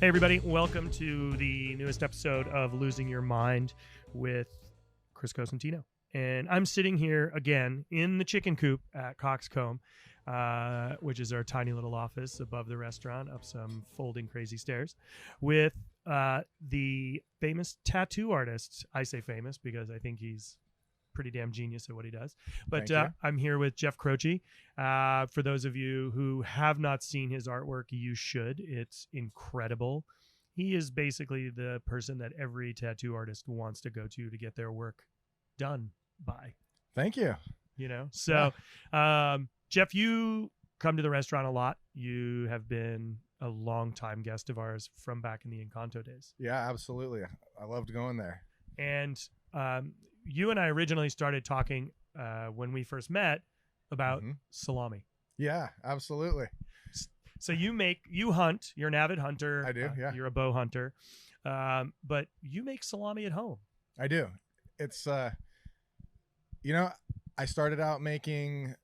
Hey, everybody. Welcome to the newest episode of Losing Your Mind with Chris Cosentino. And I'm sitting here again in the chicken coop at Coxcomb, which is our tiny little office above the restaurant, up some folding crazy stairs, with the famous tattoo artist. I say famous because I think he's pretty damn genius at what he does. But I'm here with Jeff Croci. For those of you who have not seen his artwork, you should. It's incredible. He is basically the person that every tattoo artist wants to go to get their work done by. Thank you. You know, so Jeff, you come to the restaurant a lot. You have been a long-time guest of ours from back in the Encanto days. Yeah, absolutely. I loved going there. And you and I originally started talking when we first met about salami. Yeah, absolutely. So you hunt. You're an avid hunter. I do. Yeah, you're a bow hunter, but you make salami at home. I do. It's I started out making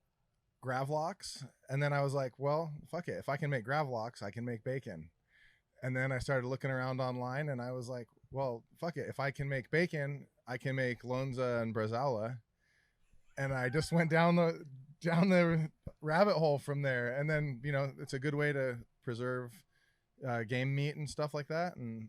gravlax, and then I was like, well, fuck it. If I can make gravlax, I can make bacon. And then I started looking around online, and I was like, well, fuck it. If I can make bacon, I can make lonza and bresaola. And I just went down the rabbit hole from there. And then, it's a good way to preserve game meat and stuff like that. And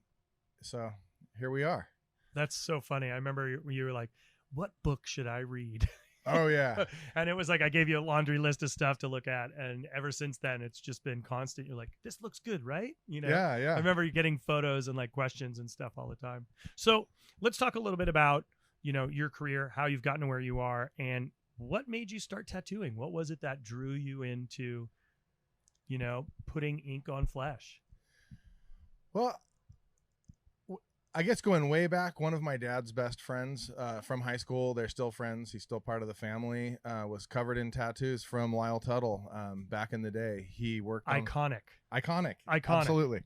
so here we are. That's so funny. I remember you were like, what book should I read? Oh, yeah. And it was like I gave you a laundry list of stuff to look at. And ever since then, it's just been constant. You're like, this looks good, right? Yeah. I remember you getting photos and like questions and stuff all the time. So let's talk a little bit about, your career, how you've gotten to where you are, and what made you start tattooing. What was it that drew you into, putting ink on flesh? Well, I guess going way back, one of my dad's best friends from high school, they're still friends, he's still part of the family, was covered in tattoos from Lyle Tuttle back in the day. He worked on... Iconic. Absolutely.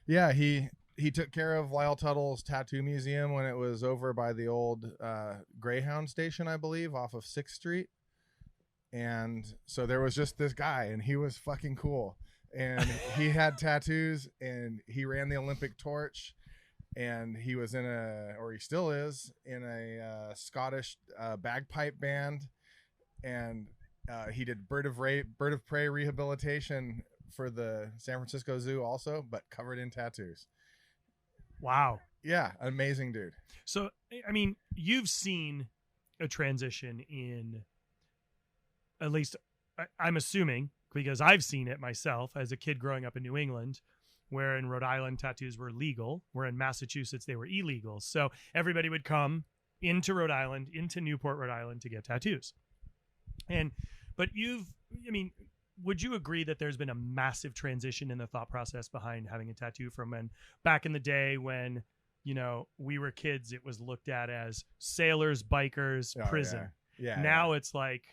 Yeah, he took care of Lyle Tuttle's tattoo museum when it was over by the old Greyhound station, I believe, off of 6th Street. And so there was just this guy, and he was fucking cool. And he had tattoos, and he ran the Olympic torch. And he was he still is, in a Scottish bagpipe band. And he did bird of prey rehabilitation for the San Francisco Zoo also, but covered in tattoos. Wow. Yeah, amazing dude. So, I mean, you've seen a transition in, at least I'm assuming, because I've seen it myself as a kid growing up in New England, where in Rhode Island tattoos were legal, where in Massachusetts they were illegal. So everybody would come into Rhode Island, into Newport, Rhode Island to get tattoos. But would you agree that there's been a massive transition in the thought process behind having a tattoo from when back in the day when, we were kids, it was looked at as sailors, bikers, prison. Yeah. Now it's like,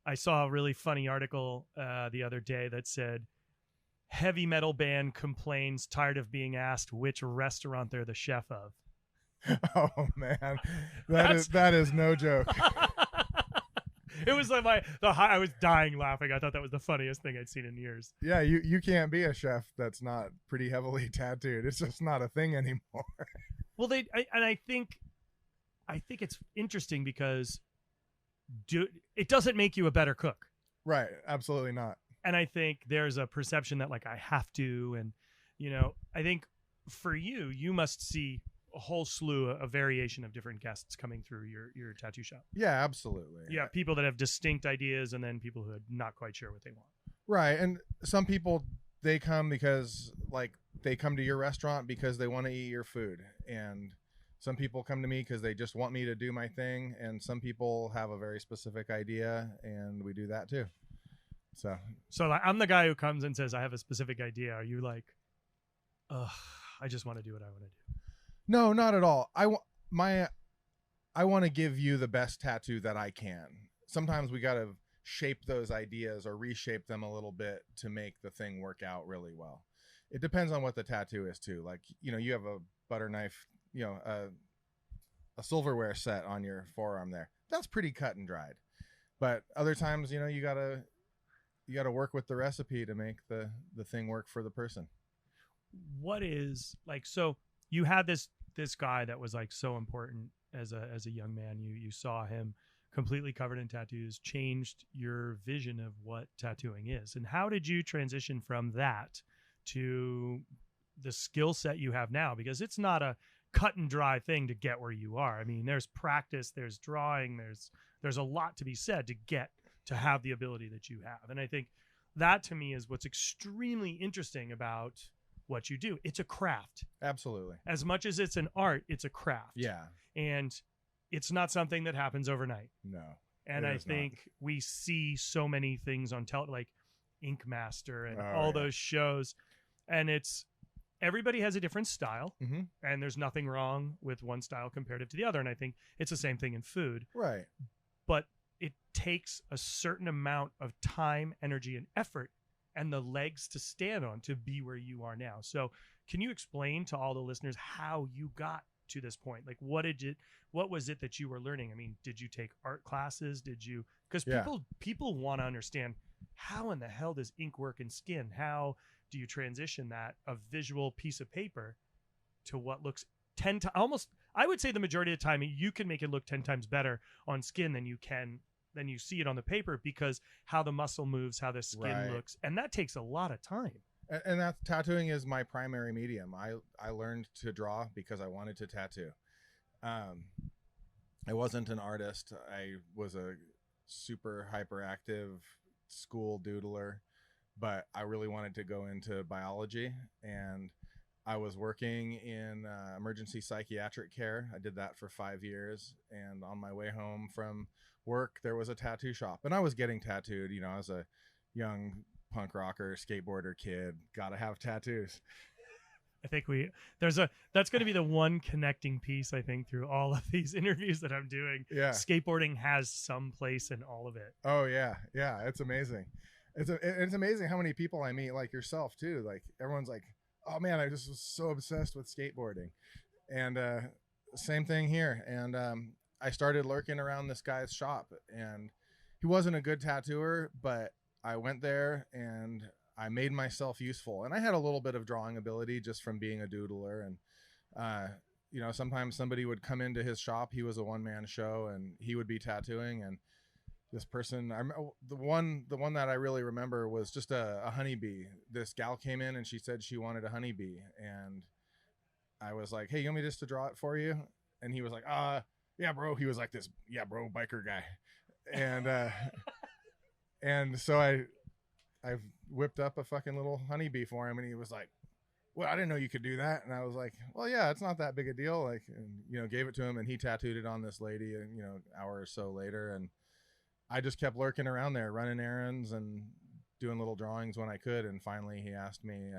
I saw a really funny article the other day that said, heavy metal band complains tired of being asked which restaurant they're the chef of. Oh man, that is no joke. It was like I was dying laughing. I thought that was the funniest thing I'd seen in years. Yeah, you can't be a chef that's not pretty heavily tattooed. It's just not a thing anymore. Well, I think it's interesting because it doesn't make you a better cook. Right, absolutely not. And I think there's a perception that like I have to, and I think for you must see a whole slew of variation of different guests coming through your tattoo shop. Yeah, absolutely. Yeah, people that have distinct ideas, and then people who are not quite sure what they want. Right, and some people, they come because like they come to your restaurant because they want to eat your food, and some people come to me because they just want me to do my thing, and some people have a very specific idea, and we do that too. So like, I'm the guy who comes and says, I have a specific idea. Are you like, I just want to do what I want to do? No, not at all. I want to give you the best tattoo that I can. Sometimes we got to shape those ideas or reshape them a little bit to make the thing work out really well. It depends on what the tattoo is too. Like, you have a butter knife, a silverware set on your forearm there. That's pretty cut and dried. But other times, you gotta work with the recipe to make the thing work for the person. what is like, so you had this guy that was like so important as a young man. You saw him completely covered in tattoos, changed your vision of what tattooing is. And how did you transition from that to the skill set you have now? Because it's not a cut and dry thing to get where you are. I mean, there's practice, there's drawing, there's a lot to be said to get to have the ability that you have. And I think that to me is what's extremely interesting about what you do. It's a craft. Absolutely. As much as it's an art, it's a craft. Yeah. And it's not something that happens overnight. No. And I think we see so many things on like Ink Master and all those shows. And it's everybody has a different style. Mm-hmm. And there's nothing wrong with one style comparative to the other. And I think it's the same thing in food. Right. But it takes a certain amount of time, energy, and effort and the legs to stand on to be where you are now. So can you explain to all the listeners how you got to this point? Like, what was it that you were learning? I mean, did you take art classes? Because people want to understand, how in the hell does ink work in skin? How do you transition a visual piece of paper to what looks 10 times, almost, I would say the majority of the time you can make it look 10 times better on skin than you see it on the paper, because how the muscle moves, how the skin looks. And that takes a lot of time. And that's, tattooing is my primary medium. I learned to draw because I wanted to tattoo. I wasn't an artist. I was a super hyperactive school doodler, but I really wanted to go into biology, and I was working in emergency psychiatric care. I did that for 5 years, and on my way home from work, there was a tattoo shop, and I was getting tattooed. You know, I was a young punk rocker, skateboarder kid, gotta have tattoos. I think that's going to be the one connecting piece, I think, through all of these interviews that I'm doing. Yeah. Skateboarding has some place in all of it. Oh yeah. Yeah. It's amazing. It's amazing how many people I meet, like yourself too. Like, everyone's like, oh man, I just was so obsessed with skateboarding. And same thing here. And I started lurking around this guy's shop, and he wasn't a good tattooer, but I went there and I made myself useful. And I had a little bit of drawing ability just from being a doodler. And, you know, sometimes somebody would come into his shop. He was a one-man show, and he would be tattooing. And this person, the one that I really remember was just a honeybee. This gal came in and she said she wanted a honeybee. And I was like, hey, you want me just to draw it for you? And he was like, yeah, bro. He was like this, yeah, bro, biker guy. And, and so I whipped up a fucking little honeybee for him, and he was like, well, I didn't know you could do that. And I was like, well, yeah, it's not that big a deal. Like, and, you know, gave it to him, and he tattooed it on this lady, and, you know, an hour or so later. And I just kept lurking around there, running errands and doing little drawings when I could. And finally he asked me,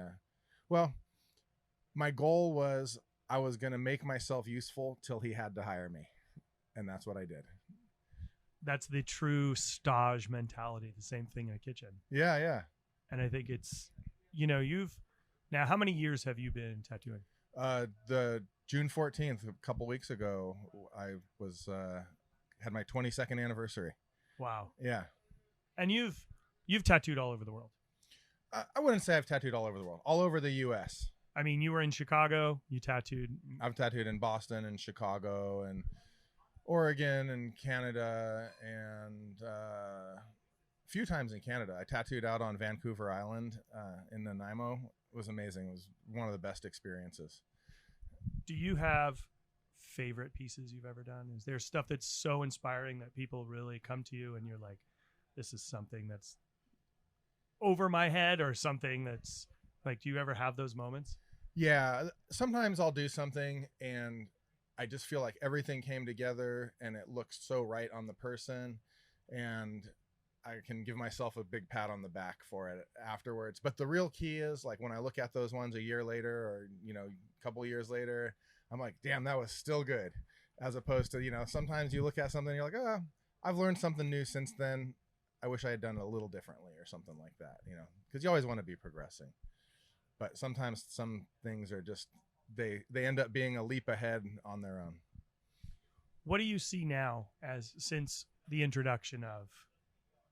well, my goal was I was going to make myself useful till he had to hire me. And that's what I did. That's the true stage mentality. The same thing in a kitchen. Yeah. Yeah. And I think it's, you know, now how many years have you been tattooing? The June 14th, a couple weeks ago, I was, had my 22nd anniversary. Wow. Yeah. And you've tattooed all over the world. I wouldn't say I've tattooed all over the world, all over the U.S. I mean, you were in Chicago, you tattooed. I've tattooed in Boston and Chicago and Oregon and Canada, and a few times in Canada. I tattooed out on Vancouver Island in Nanaimo. It was amazing. It was one of the best experiences. Do you have favorite pieces you've ever done? Is there stuff that's so inspiring that people really come to you and you're like, this is something that's over my head, or something that's like, do you ever have those moments? Yeah. Sometimes I'll do something and I just feel like everything came together and it looks so right on the person, and I can give myself a big pat on the back for it afterwards. But the real key is, like, when I look at those ones a year later, or, you know, a couple of years later, I'm like, damn, that was still good. As opposed to, you know, sometimes you look at something and you're like, oh, I've learned something new since then. I wish I had done it a little differently or something like that, you know, because you always want to be progressing. But sometimes some things are just, they end up being a leap ahead on their own. What do you see now, since the introduction of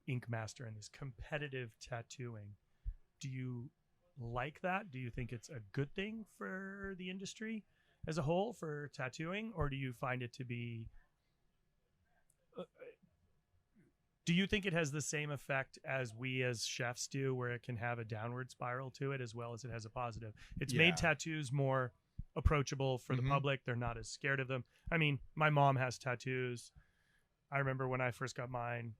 Ink Master and this competitive tattooing? Do you like that? Do you think it's a good thing for the industry as a whole for tattooing, or do you find it to be do you think it has the same effect as we as chefs do, where it can have a downward spiral to it as well as it has a positive? It's made tattoos more approachable for the public. They're not as scared of them. I mean, my mom has tattoos. I remember when I first got mine,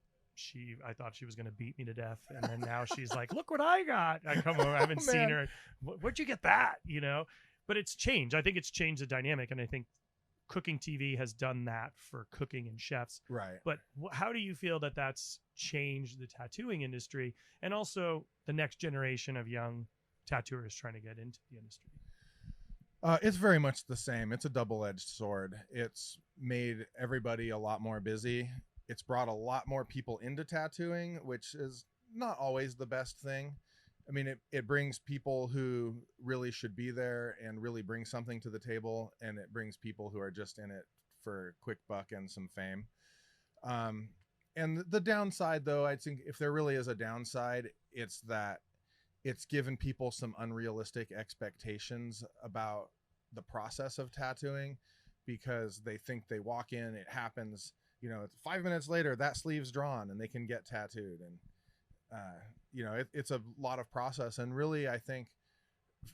I thought she was going to beat me to death. And then now she's like, look what I got. I come over, I haven't seen her. Where'd you get that? You know, but it's changed. I think it's changed the dynamic. And I think cooking TV has done that for cooking and chefs. Right. But how do you feel that that's changed the tattooing industry and also the next generation of young tattooers trying to get into the industry? It's very much the same. It's a double-edged sword. It's made everybody a lot more busy. It's brought a lot more people into tattooing, which is not always the best thing. I mean, it brings people who really should be there and really bring something to the table, and it brings people who are just in it for a quick buck and some fame. And the downside, though, I think if there really is a downside, it's that it's given people some unrealistic expectations about the process of tattooing, because they think they walk in, it happens, 5 minutes later, that sleeve's drawn and they can get tattooed. And, it's a lot of process. And really, I think,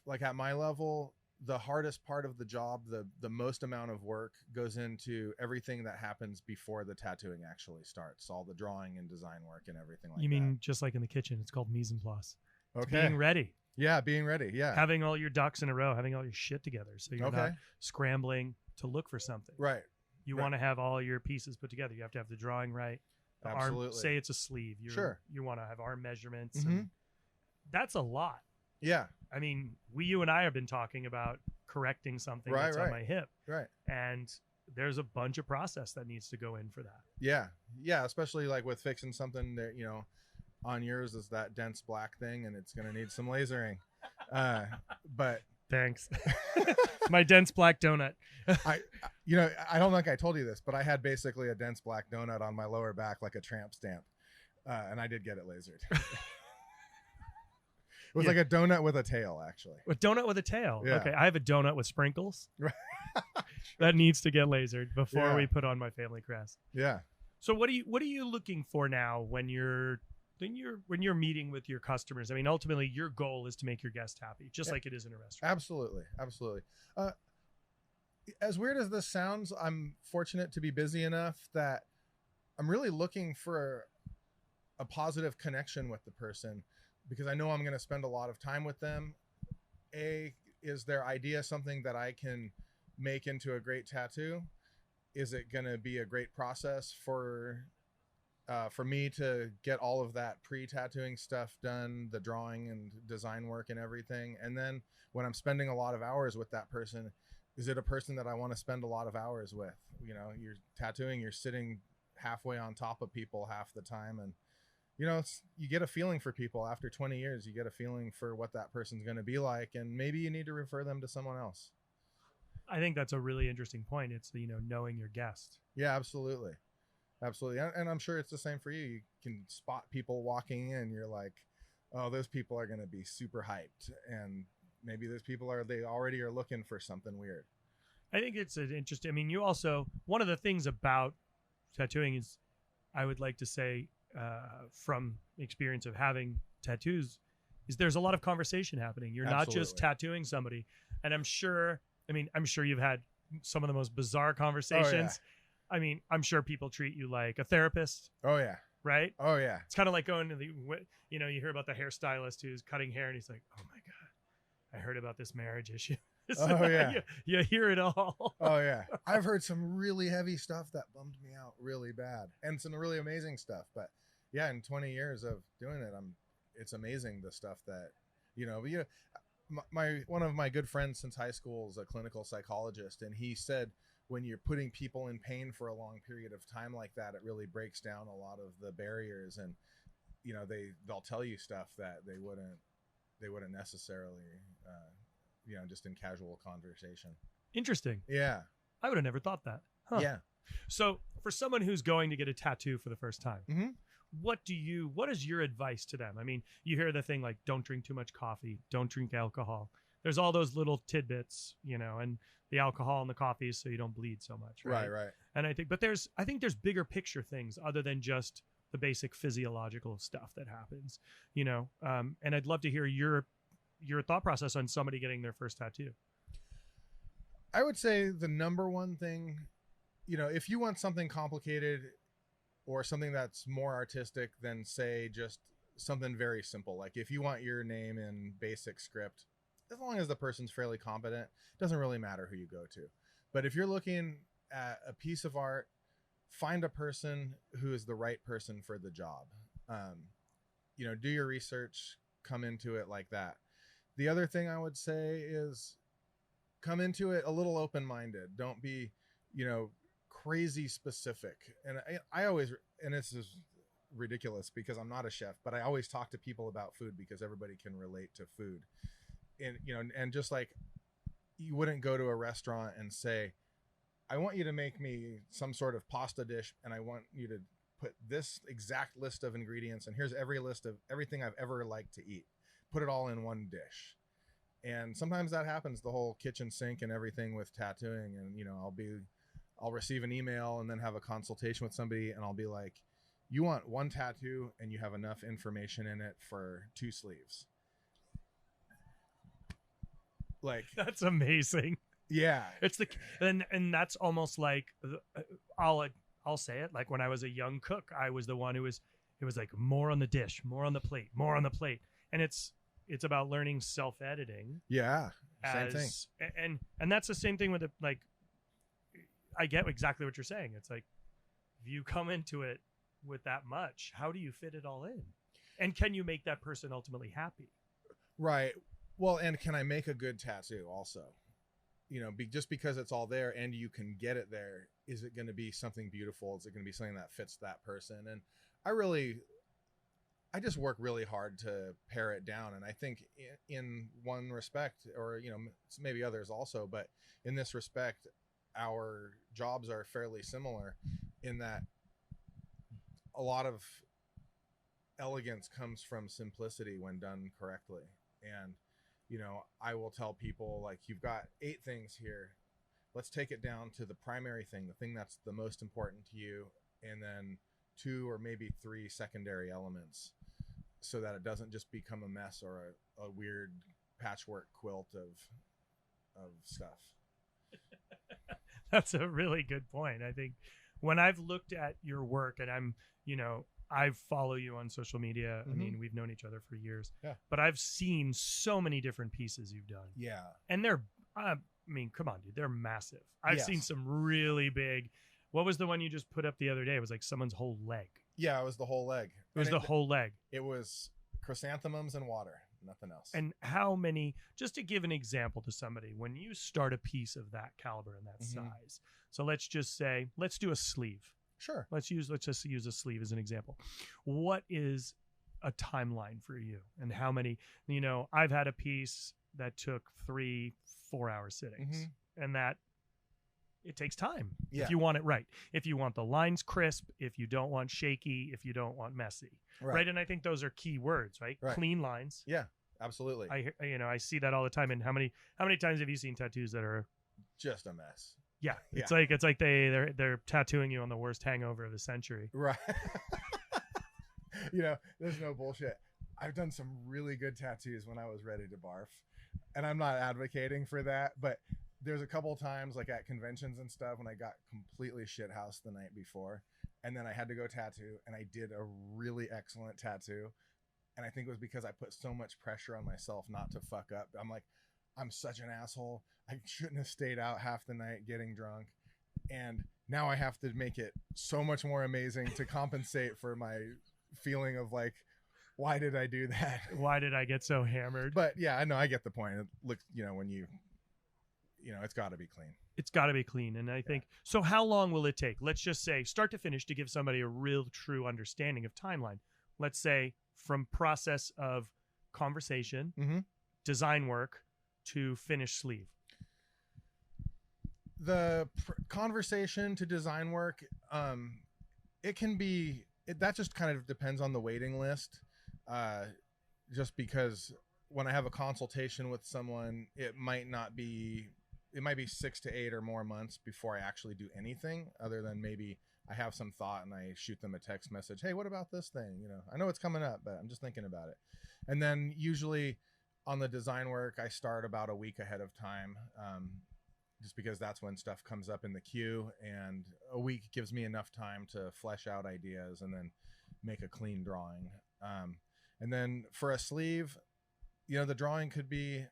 like at my level, the hardest part of the job, the most amount of work goes into everything that happens before the tattooing actually starts, all the drawing and design work and everything like that. You mean just like in the kitchen, it's called mise en place. Okay. Being ready. Yeah, being ready. Yeah. Having all your ducks in a row, having all your shit together. So you're not scrambling to look for something. Right. You want to have all your pieces put together. You have to have the drawing right. The Absolutely. arm, say it's a sleeve. You want to have arm measurements. Mm-hmm. And that's a lot. Yeah. I mean, you and I have been talking about correcting something that's on my hip. Right. And there's a bunch of process that needs to go in for that. Yeah. Yeah. Especially like with fixing something that, on yours is that dense black thing, and it's going to need some lasering. But thanks. My dense black donut. I don't think I told you this, but I had basically a dense black donut on my lower back, like a tramp stamp. And I did get it lasered. It was like a donut with a tail, actually. A donut with a tail. Yeah. Okay. I have a donut with sprinkles. That needs to get lasered before we put on my family crest. Yeah. So what are you looking for now when you're meeting with your customers? I mean, ultimately your goal is to make your guest happy, just like it is in a restaurant. Absolutely. As weird as this sounds, I'm fortunate to be busy enough that I'm really looking for a positive connection with the person, because I know I'm going to spend a lot of time with them. Is their idea something that I can make into a great tattoo? Is it going to be a great process for me to get all of that pre-tattooing stuff done, the drawing and design work and everything? And then when I'm spending a lot of hours with that person, is it a person that I want to spend a lot of hours with? You're tattooing, you're sitting halfway on top of people half the time. And, you get a feeling for people after 20 years, you get a feeling for what that person's going to be like. And maybe you need to refer them to someone else. I think that's a really interesting point. It's, knowing your guest. Yeah, absolutely. Absolutely. And I'm sure it's the same for you. You can spot people walking in. You're like, oh, those people are going to be super hyped. And maybe those people they already are looking for something weird. I think it's an interesting, you also, one of the things about tattooing is, I would like to say, from experience of having tattoos, is there's a lot of conversation happening. You're not just tattooing somebody. And I'm sure you've had some of the most bizarre conversations. Oh, yeah. I'm sure people treat you like a therapist. Oh, yeah. Right? Oh, yeah. It's kind of like going to you hear about the hairstylist who's cutting hair and he's like, oh my God, I heard about this marriage issue. Oh, yeah. You hear it all. Oh, yeah. I've heard some really heavy stuff that bummed me out really bad, and some really amazing stuff. But yeah, in 20 years of doing it, it's amazing the stuff that, one of my good friends since high school is a clinical psychologist. And he said, when you're putting people in pain for a long period of time like that, it really breaks down a lot of the barriers. And, they'll tell you stuff that they wouldn't necessarily, just in casual conversation. Interesting. Yeah. I would have never thought that. Huh. Yeah. So for someone who's going to get a tattoo for the first time, what is your advice to them? I mean, you hear the thing like, don't drink too much coffee, don't drink alcohol. There's all those little tidbits, and the alcohol and the coffee is so you don't bleed so much. Right. Right. And I think there's bigger picture things other than just the basic physiological stuff that happens, and I'd love to hear your thought process on somebody getting their first tattoo. I would say the number one thing, if you want something complicated or something that's more artistic than, say, just something very simple, like if you want your name in basic script, as long as the person's fairly competent, it doesn't really matter who you go to. But if you're looking at a piece of art, find a person who is the right person for the job. Do your research, come into it like that. The other thing I would say is come into it a little open-minded. Don't be, crazy specific. And I always, and this is ridiculous because I'm not a chef, but I always talk to people about food because everybody can relate to food. And just like you wouldn't go to a restaurant and say, I want you to make me some sort of pasta dish and I want you to put this exact list of ingredients and here's every list of everything I've ever liked to eat. Put it all in one dish. And sometimes that happens, the whole kitchen sink and everything with tattooing. And, I'll receive an email and then have a consultation with somebody and I'll be like, you want one tattoo and you have enough information in it for 2 sleeves. Like, that's amazing. Yeah. It's and that's almost like, I'll say it, like when I was a young cook, I was the one it was like more on the dish, more on the plate, more on the plate. And it's about learning self-editing. Yeah. Same thing. And that's the same thing with like, I get exactly what you're saying. It's like, if you come into it with that much, how do you fit it all in? And can you make that person ultimately happy? Right. Well, and can I make a good tattoo also? Just because it's all there and you can get it there, is it going to be something beautiful? Is it going to be something that fits that person? And I just work really hard to pare it down. And I think in one respect, or, maybe others also, but in this respect, our jobs are fairly similar in that a lot of elegance comes from simplicity when done correctly. And, I will tell people, like, you've got 8 things here. Let's take it down to the primary thing, the thing that's the most important to you, and then 2 or maybe 3 secondary elements, so that it doesn't just become a mess or a weird patchwork quilt of stuff. That's a really good point. I think when I've looked at your work and I follow you on social media. Mm-hmm. I mean, we've known each other for years, but I've seen so many different pieces you've done. Yeah. And they're, come on, dude, they're massive. I've seen some really big. What was the one you just put up the other day? It was like someone's whole leg. Yeah, it was the whole leg. Whole leg. It was chrysanthemums and water, nothing else. And how many, just to give an example to somebody, when you start a piece of that caliber and that size, so let's just say, let's do a sleeve. Sure. Let's just use a sleeve as an example. What is a timeline for you? And how many, I've had a piece that took 3-4 hour sittings and that it takes time if you want it right. If you want the lines crisp, if you don't want shaky, if you don't want messy. Right. And I think those are key words, right? Clean lines. Yeah, absolutely. I see that all the time. And how many times have you seen tattoos that are just a mess? Yeah. It's like they're tattooing you on the worst hangover of the century. Right. There's no bullshit. I've done some really good tattoos when I was ready to barf. And I'm not advocating for that, but there's a couple times, like at conventions and stuff, when I got completely shithoused the night before, and then I had to go tattoo, and I did a really excellent tattoo. And I think it was because I put so much pressure on myself not to fuck up. I'm like, I'm such an asshole. I shouldn't have stayed out half the night getting drunk. And now I have to make it so much more amazing to compensate for my feeling of like, why did I do that? Why did I get so hammered? But yeah, I know, I get the point. It looks, when you it's got to be clean. It's got to be clean. And I think, so how long will it take? Let's just say start to finish, to give somebody a real true understanding of timeline. Let's say from process of conversation, design work to finish sleeve. The conversation to design work, it can be that just kind of depends on the waiting list. Just because when I have a consultation with someone, it might be 6 to 8 or more months before I actually do anything other than maybe I have some thought and I shoot them a text message. Hey, what about this thing? I know it's coming up, but I'm just thinking about it. And then usually on the design work, I start about a week ahead of time. Just because that's when stuff comes up in the queue, and a week gives me enough time to flesh out ideas and then make a clean drawing. And then for a sleeve, the drawing could be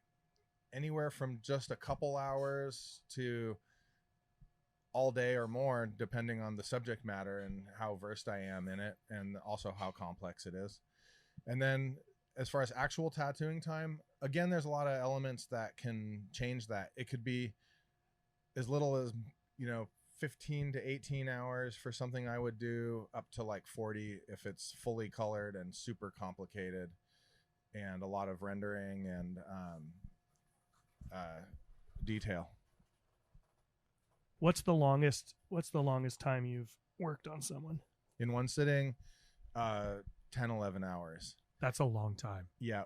anywhere from just a couple hours to all day or more, depending on the subject matter and how versed I am in it, and also how complex it is. And then as far as actual tattooing time, again, there's a lot of elements that can change that. It could be as little as 15 to 18 hours for something I would do, up to like 40 if it's fully colored and super complicated and a lot of rendering and detail. What's the longest time you've worked on someone? In one sitting, 10, 11 hours. That's a long time. Yeah.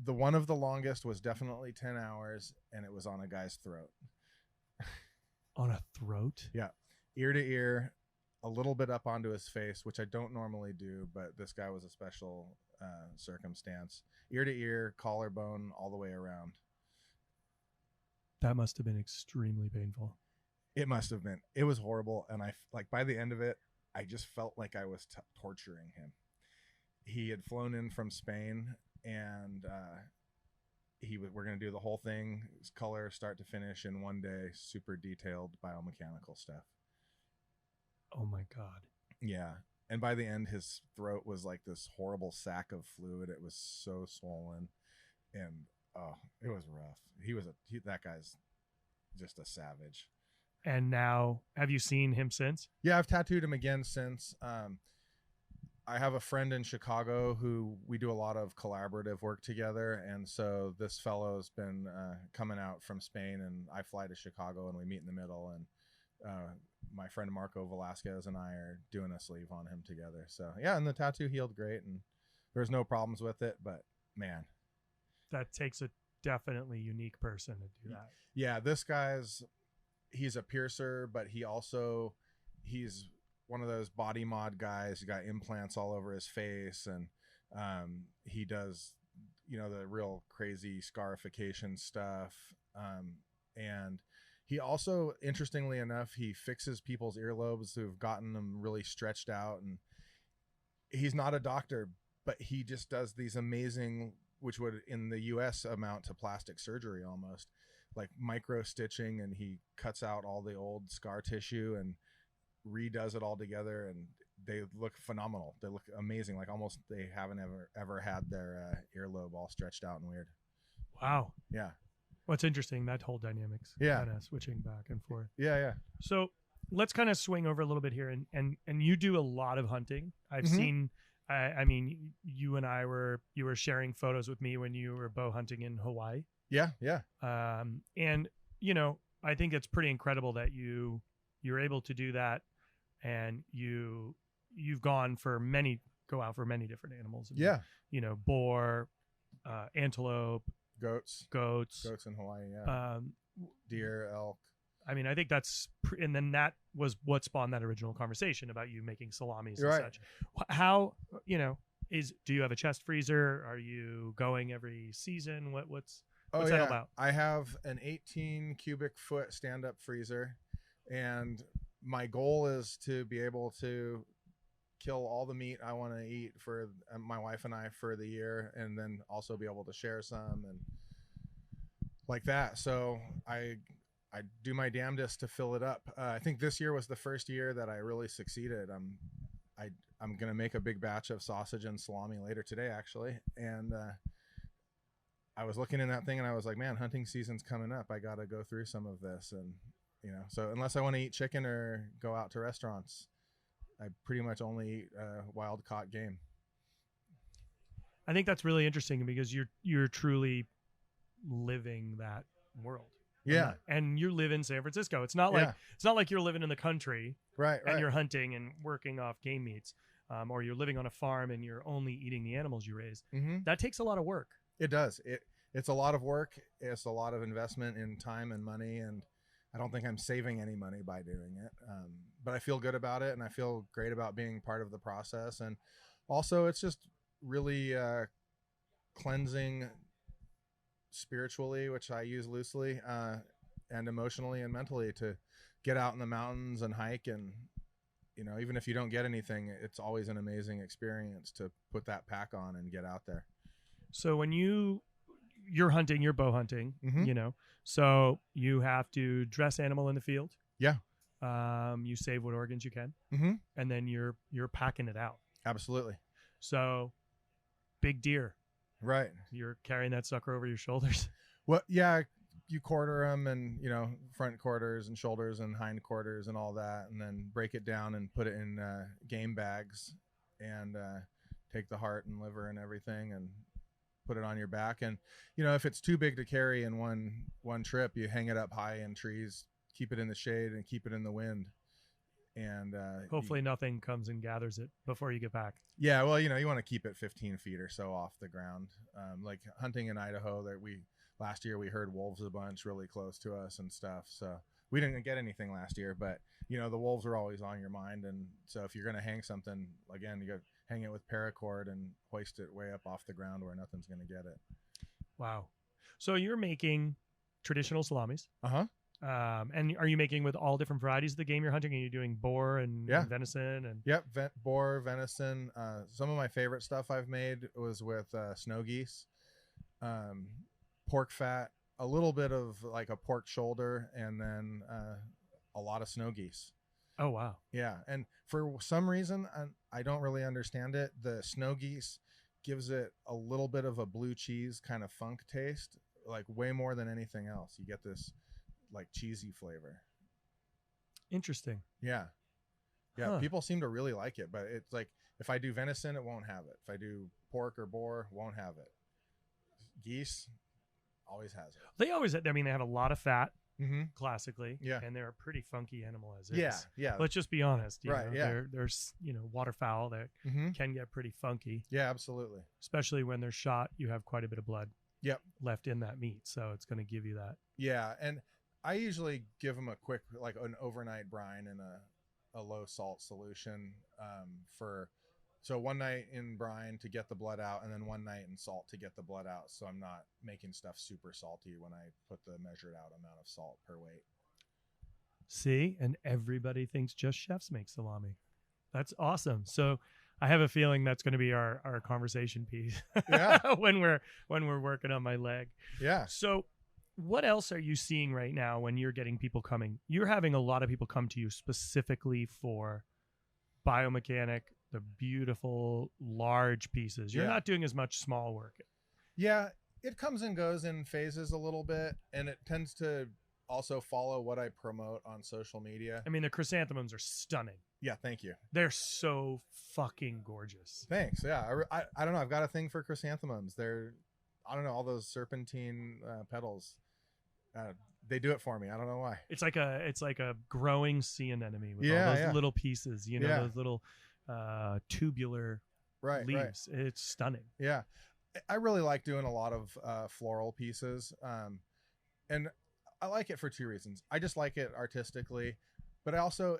The one of the longest was definitely 10 hours, and it was on a guy's throat. On a throat? Yeah. Ear to ear, a little bit up onto his face, which I don't normally do, but this guy was a special circumstance. Ear to ear, collarbone, all the way around. That must have been extremely painful. It must have been. It was horrible, and by the end of it, I just felt like I was torturing him. He had flown in from Spain, and we're going to do the whole thing, color start to finish in one day, super detailed biomechanical stuff. Oh my God. Yeah. And by the end, his throat was like this horrible sack of fluid. It was so swollen, and it was rough. That guy's just a savage. And now, have you seen him since? Yeah, I've tattooed him again since. I have a friend in Chicago who we do a lot of collaborative work together, and so this fellow's been coming out from Spain, and I fly to Chicago, and we meet in the middle, and my friend Marco Velasquez and I are doing a sleeve on him together. So yeah, and the tattoo healed great, and there's no problems with it, but man, that takes a definitely unique person to do that. Yeah, this he's a piercer, but he's one of those body mod guys. He got implants all over his face, and he does the real crazy scarification stuff, and he also, interestingly enough, he fixes people's earlobes who've gotten them really stretched out. And he's not a doctor, but he just does these amazing, which would in the US amount to plastic surgery almost, like micro stitching, and he cuts out all the old scar tissue and redoes it all together, and they look phenomenal. They look amazing, like almost they haven't ever had their earlobe all stretched out and weird. Wow. Yeah. What's interesting, that whole dynamics. Yeah. Kind of switching back and forth. Yeah. So let's kind of swing over a little bit here, and you do a lot of hunting. I've seen, I mean, you were sharing photos with me when you were bow hunting in Hawaii. Yeah. And I think it's pretty incredible that you're able to do that, and you've go out for many different animals. Yeah. Boar, antelope, goats in Hawaii. Yeah. Deer, elk. I mean, I think and then that was what spawned that original conversation about you making salamis and such. How, do you have a chest freezer? Are you going every season? What's that about? I have an 18 cubic foot stand-up freezer, and my goal is to be able to kill all the meat I want to eat for my wife and I for the year, and then also be able to share some and like that. So I do my damnedest to fill it up. I think this year was the first year that I really succeeded. I'm gonna make a big batch of sausage and salami later today, actually, and I was looking in that thing and I was like, man, hunting season's coming up. I gotta go through some of this, and so unless I want to eat chicken or go out to restaurants, I pretty much only eat wild caught game. I think that's really interesting because you're truly living that world. Yeah. And you live in San Francisco. It's not like you're living in the country, right? And you're hunting and working off game meats. or you're living on a farm and you're only eating the animals you raise, Mm-hmm. that takes a lot of work. It does. It's a lot of work. It's a lot of investment in time and money, and I don't think I'm saving any money by doing it. But I feel good about it, and I feel great about being part of the process. And also, it's just really cleansing spiritually, which I use loosely, and emotionally and mentally, to get out in the mountains and hike. And even if you don't get anything, it's always an amazing experience to put that pack on and get out there. So when you're hunting, you're bow hunting, Mm-hmm. So you have to dress animal in the field. Yeah. You save what organs you can, Mm-hmm. and then you're packing it out. Absolutely. So big deer, Right. you're carrying that sucker over your shoulders. Well, yeah, you quarter them, and front quarters and shoulders and hind quarters and all that, and then break it down and put it in game bags, and take the heart and liver and everything and put it on your back. And if it's too big to carry in one trip, you hang it up high in trees, keep it in the shade, and keep it in the wind. And Hopefully nothing comes and gathers it before you get back. yeah, well, you want to keep it 15 feet or so off the ground. Like hunting in Idaho, last year we heard wolves a bunch really close to us and stuff. So we didn't get anything last year, but the wolves are always on your mind. And so if you're going to hang something, again, you got to hang it with paracord and hoist it way up off the ground where nothing's going to get it. Wow. So you're making traditional salamis. Uh-huh. And are you making with all different varieties of the game you're hunting? Are you doing boar and venison? And Yep, boar, venison. Some of my favorite stuff I've made was with snow geese, pork fat, a little bit of like a pork shoulder, and then a lot of snow geese. Oh, wow. Yeah, and for some reason, I don't really understand it, the snow geese gives it a little bit of a blue cheese kind of funk taste, like way more than anything else. You get this like cheesy flavor. Interesting. Yeah. People seem to really like it, but it's like if I do venison, it won't have it. If I do pork or boar, won't have it. Geese always has it. They have a lot of fat, Mm-hmm. classically. Yeah. And they're a pretty funky animal as is. Yeah. Let's just be honest. Right, yeah. There's waterfowl that Mm-hmm. can get pretty funky. Yeah, absolutely. Especially when they're shot, you have quite a bit of blood. Yep. Left in that meat, so it's going to give you that. Yeah, and I usually give them a quick, like an overnight brine in a low salt solution so one night in brine to get the blood out, and then one night in salt to get the blood out. So I'm not making stuff super salty when I put the measured out amount of salt per weight. See, and everybody thinks just chefs make salami. That's awesome. So I have a feeling that's going to be our conversation piece. Yeah. when we're working on my leg. Yeah. So what else are you seeing right now when you're getting people coming? You're having a lot of people come to you specifically for biomechanic, the beautiful large pieces. You're not doing as much small work. Yeah, it comes and goes in phases a little bit, and it tends to also follow what I promote on social media. I mean, the chrysanthemums are stunning. Yeah, thank you. They're so fucking gorgeous. Thanks. Yeah, I don't know. I've got a thing for chrysanthemums. I don't know, all those serpentine petals. They do it for me. I don't know why. It's like a growing sea anemone with all those little pieces. Those little tubular leaves. Right. It's stunning. Yeah, I really like doing a lot of floral pieces, and I like it for two reasons. I just like it artistically, but I also,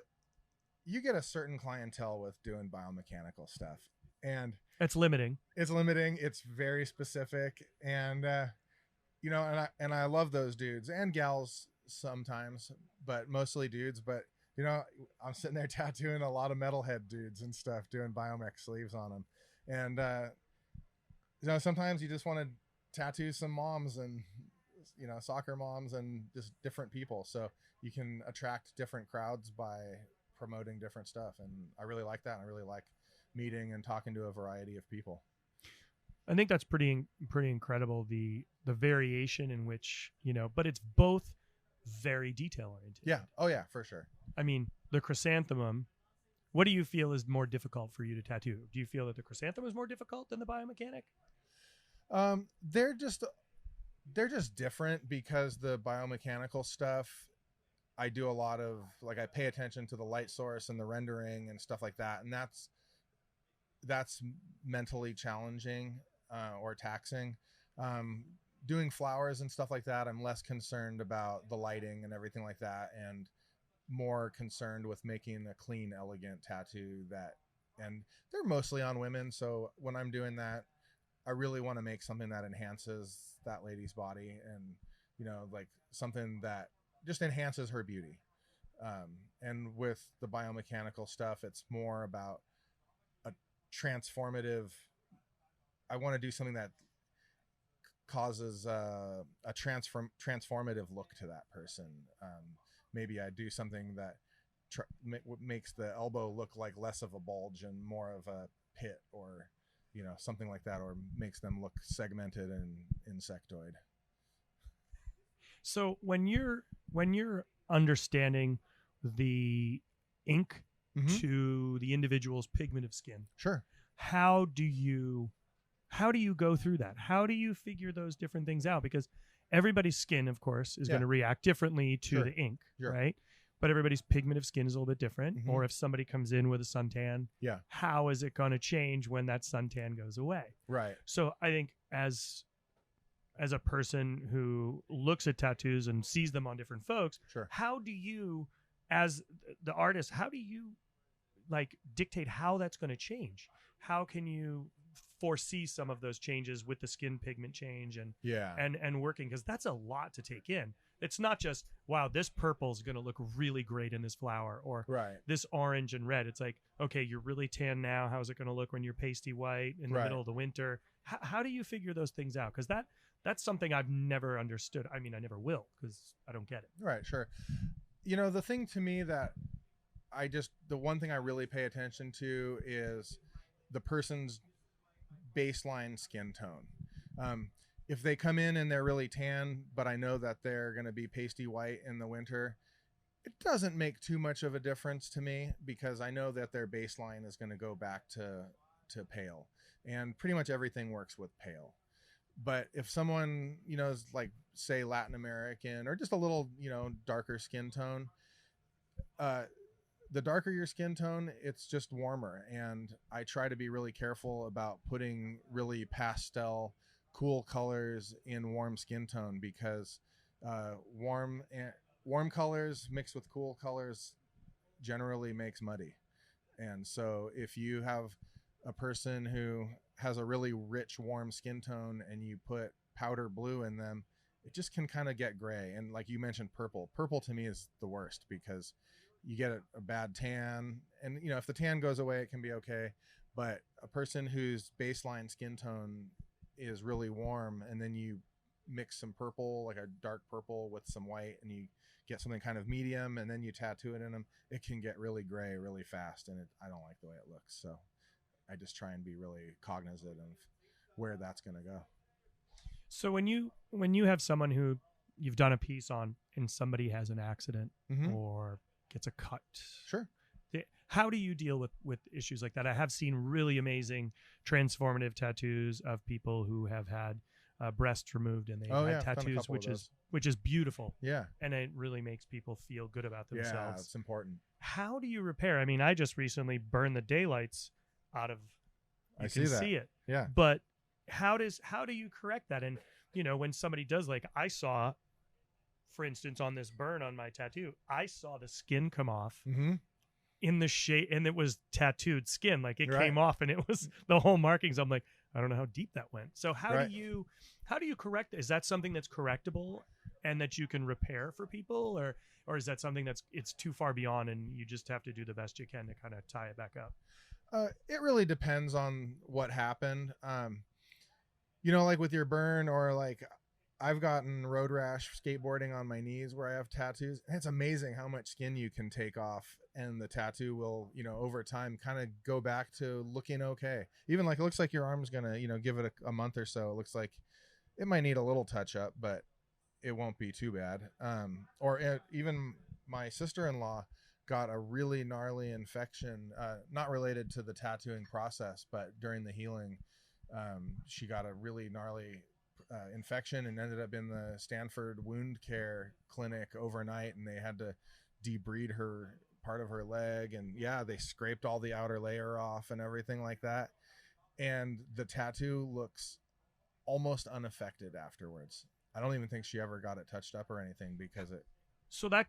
you get a certain clientele with doing biomechanical stuff, and it's limiting. It's very specific, and and I love those dudes and gals sometimes, but mostly dudes. But I'm sitting there tattooing a lot of metalhead dudes and stuff, doing biomech sleeves on them, and sometimes you just want to tattoo some moms and soccer moms and just different people, so you can attract different crowds by promoting different stuff. And I really like that. And I really like meeting and talking to a variety of people. I think that's pretty incredible, the variation in which, but it's both very detail oriented. Yeah. Oh yeah, for sure. I mean, the chrysanthemum, what do you feel is more difficult for you to tattoo? Do you feel that the chrysanthemum is more difficult than the biomechanic? They're just different, because the biomechanical stuff, I do a lot of, like, I pay attention to the light source and the rendering and stuff like that. And that's that's mentally challenging or taxing. Doing flowers and stuff like that, I'm less concerned about the lighting and everything like that, and more concerned with making a clean, elegant tattoo and they're mostly on women. So when I'm doing that, I really want to make something that enhances that lady's body and, like something that just enhances her beauty. And with the biomechanical stuff, it's more about a transformative. I want to do something that causes a transformative look to that person. Maybe I do something that makes the elbow look like less of a bulge and more of a pit, or something like that, or makes them look segmented and insectoid. So when you're understanding the ink to the individual's pigment of skin, sure, how do you go through that? How do you figure those different things out? Because everybody's skin, of course, is going to react differently to the ink, right? But everybody's pigment of skin is a little bit different. Or if somebody comes in with a suntan, how is it going to change when that suntan goes away? Right. So I think as a person who looks at tattoos and sees them on different folks, how do you, as the artist, how do you like dictate how that's going to change? How can you foresee some of those changes with the skin pigment change and working? Because that's a lot to take in. It's not just, wow, this purple is going to look really great in this flower, or this orange and red. It's like, okay, you're really tan now. How's it going to look when you're pasty white in the middle of the winter? How do you figure those things out? Because that's something I've never understood. I mean, I never will, because I don't get it. Right, sure. The thing to me that the one thing I really pay attention to is the person's baseline skin tone. If they come in and they're really tan, but I know that they're going to be pasty white in the winter, it doesn't make too much of a difference to me, because I know that their baseline is going to go back to pale, and pretty much everything works with pale. But if someone, is like, say, Latin American or just a little, darker skin tone, the darker your skin tone, it's just warmer. And I try to be really careful about putting really pastel, cool colors in warm skin tone, because warm colors mixed with cool colors generally makes muddy. And so if you have a person who has a really rich warm skin tone and you put powder blue in them, it just can kind of get gray. And like you mentioned, purple to me is the worst, because you get a bad tan, and if the tan goes away, it can be okay. But a person whose baseline skin tone is really warm, and then you mix some purple, like a dark purple, with some white, and you get something kind of medium, and then you tattoo it in them, it can get really gray really fast, and I don't like the way it looks. So I just try and be really cognizant of where that's going to go. So when you have someone who you've done a piece on and somebody has an accident or gets a cut, how do you deal with issues like that? I have seen really amazing transformative tattoos of people who have had breasts removed, and they had tattoos, which is beautiful. Yeah. And it really makes people feel good about themselves. Yeah, it's important. How do you repair? I mean, I just recently burned the daylights out of, you can see it. Yeah. But how do you correct that? And when somebody does, like I saw, for instance, on this burn on my tattoo, I saw the skin come off in the shade, and it was tattooed skin. Like it came off, and it was the whole markings. I'm like, I don't know how deep that went. So how do you correct? Is that something that's correctable and that you can repair for people, or is that something it's too far beyond and you just have to do the best you can to kind of tie it back up? It really depends on what happened. Like with your burn, or like I've gotten road rash skateboarding on my knees where I have tattoos, and it's amazing how much skin you can take off, and the tattoo will, over time kind of go back to looking okay. Even like, it looks like your arm's gonna, give it a month or so. It looks like it might need a little touch up, but it won't be too bad. Even my sister-in-law got a really gnarly infection, not related to the tattooing process, but during the healing, she got a really gnarly infection and ended up in the Stanford wound care clinic overnight, and they had to debride her part of her leg, and yeah, they scraped all the outer layer off and everything like that. And the tattoo looks almost unaffected afterwards. I don't even think she ever got it touched up or anything because it. So that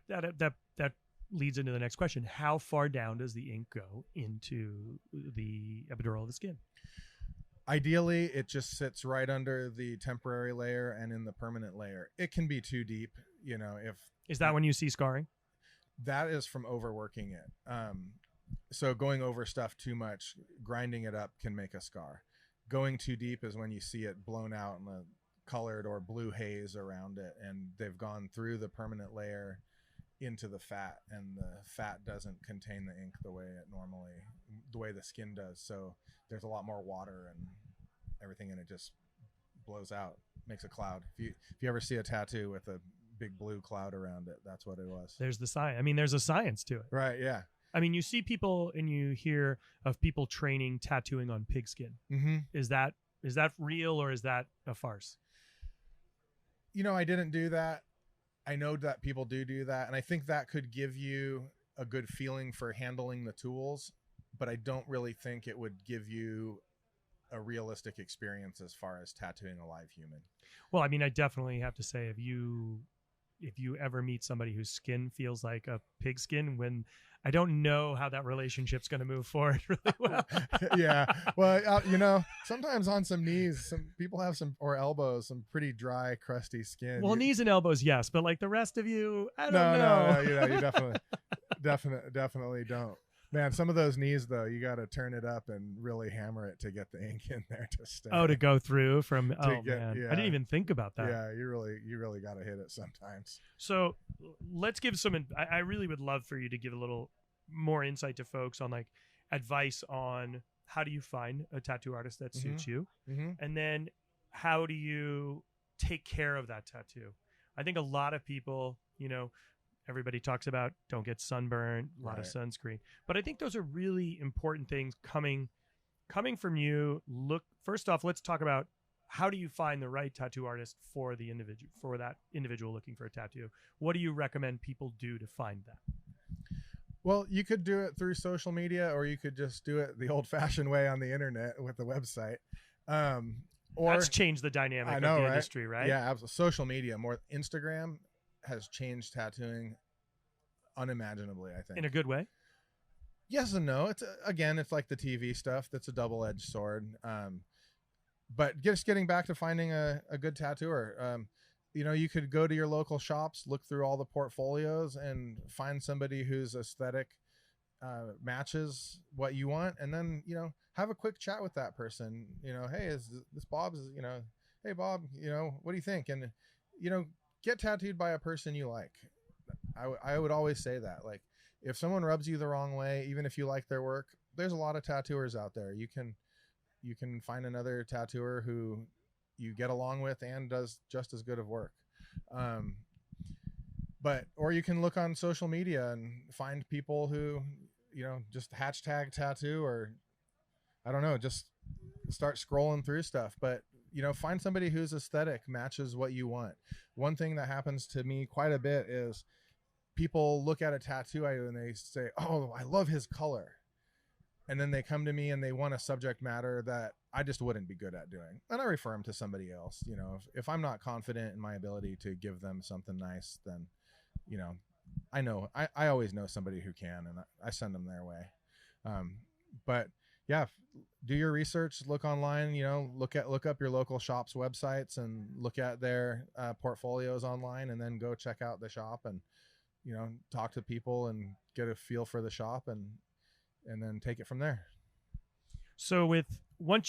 leads into the next question. How far down does the ink go into the epidural of the skin? Ideally, it just sits right under the temporary layer and in the permanent layer. It can be too deep, if. Is that when you see scarring? That is from overworking it. So going over stuff too much, grinding it up can make a scar. Going too deep is when you see it blown out and the colored or blue haze around it, and they've gone through the permanent layer into the fat, and the fat doesn't contain the ink the way the skin does. So there's a lot more water and everything, and it just blows out, makes a cloud. If you ever see a tattoo with a big blue cloud around it, that's what it was. There's the science. I mean, there's a science to it. Right, yeah. I mean, you see people and you hear of people training tattooing on pigskin. Mm-hmm. Is that real or is that a farce? I didn't do that. I know that people do that, and I think that could give you a good feeling for handling the tools, but I don't really think it would give you a realistic experience as far as tattooing a live human. Well, I mean, I definitely have to say, if you ever meet somebody whose skin feels like a pig skin, when I don't know how that relationship's going to move forward really well. Yeah. Well, sometimes on some knees, some people have or elbows, some pretty dry, crusty skin. Well, knees and elbows, yes, but like the rest of you, I don't know. No, you definitely don't. Man, some of those knees though, you got to turn it up and really hammer it to get the ink in there to stay. Oh, to go through from. Man, yeah. I didn't even think about that. Yeah, you really got to hit it sometimes. So let's give some. I really would love for you to give a little more insight to folks on like advice on how do you find a tattoo artist that suits you, and then how do you take care of that tattoo. I think a lot of people, everybody talks about don't get sunburned, a lot of sunscreen. But I think those are really important things coming from you. Look, first off, let's talk about how do you find the right tattoo artist for that individual looking for a tattoo? What do you recommend people do to find that? Well, you could do it through social media, or you could just do it the old-fashioned way on the internet with the website. Or that's changed the dynamic of the industry, right? Yeah, absolutely. Social media, more Instagram has changed tattooing unimaginably, I think. In a good way? Yes and no. It's like the TV stuff. That's a double-edged sword. But just getting back to finding a good tattooer, you could go to your local shops, look through all the portfolios, and find somebody whose aesthetic matches what you want, and then have a quick chat with that person. Hey, is this Bob's? Hey Bob, what do you think? And get tattooed by a person you like. I would always say that, like, if someone rubs you the wrong way, even if you like their work, there's a lot of tattooers out there. You can find another tattooer who you get along with and does just as good of work. Or you can look on social media and find people who, just hashtag tattoo, or I don't know, just start scrolling through stuff. But, find somebody whose aesthetic matches what you want. One thing that happens to me quite a bit is people look at a tattoo I do and they say, oh, I love his color. And then they come to me and they want a subject matter that I just wouldn't be good at doing. And I refer them to somebody else. If I'm not confident in my ability to give them something nice, then, I always know somebody who can, and I send them their way. But yeah, do your research, look online, look up your local shop's websites and look at their portfolios online, and then go check out the shop and, talk to people and get a feel for the shop and then take it from there. So let's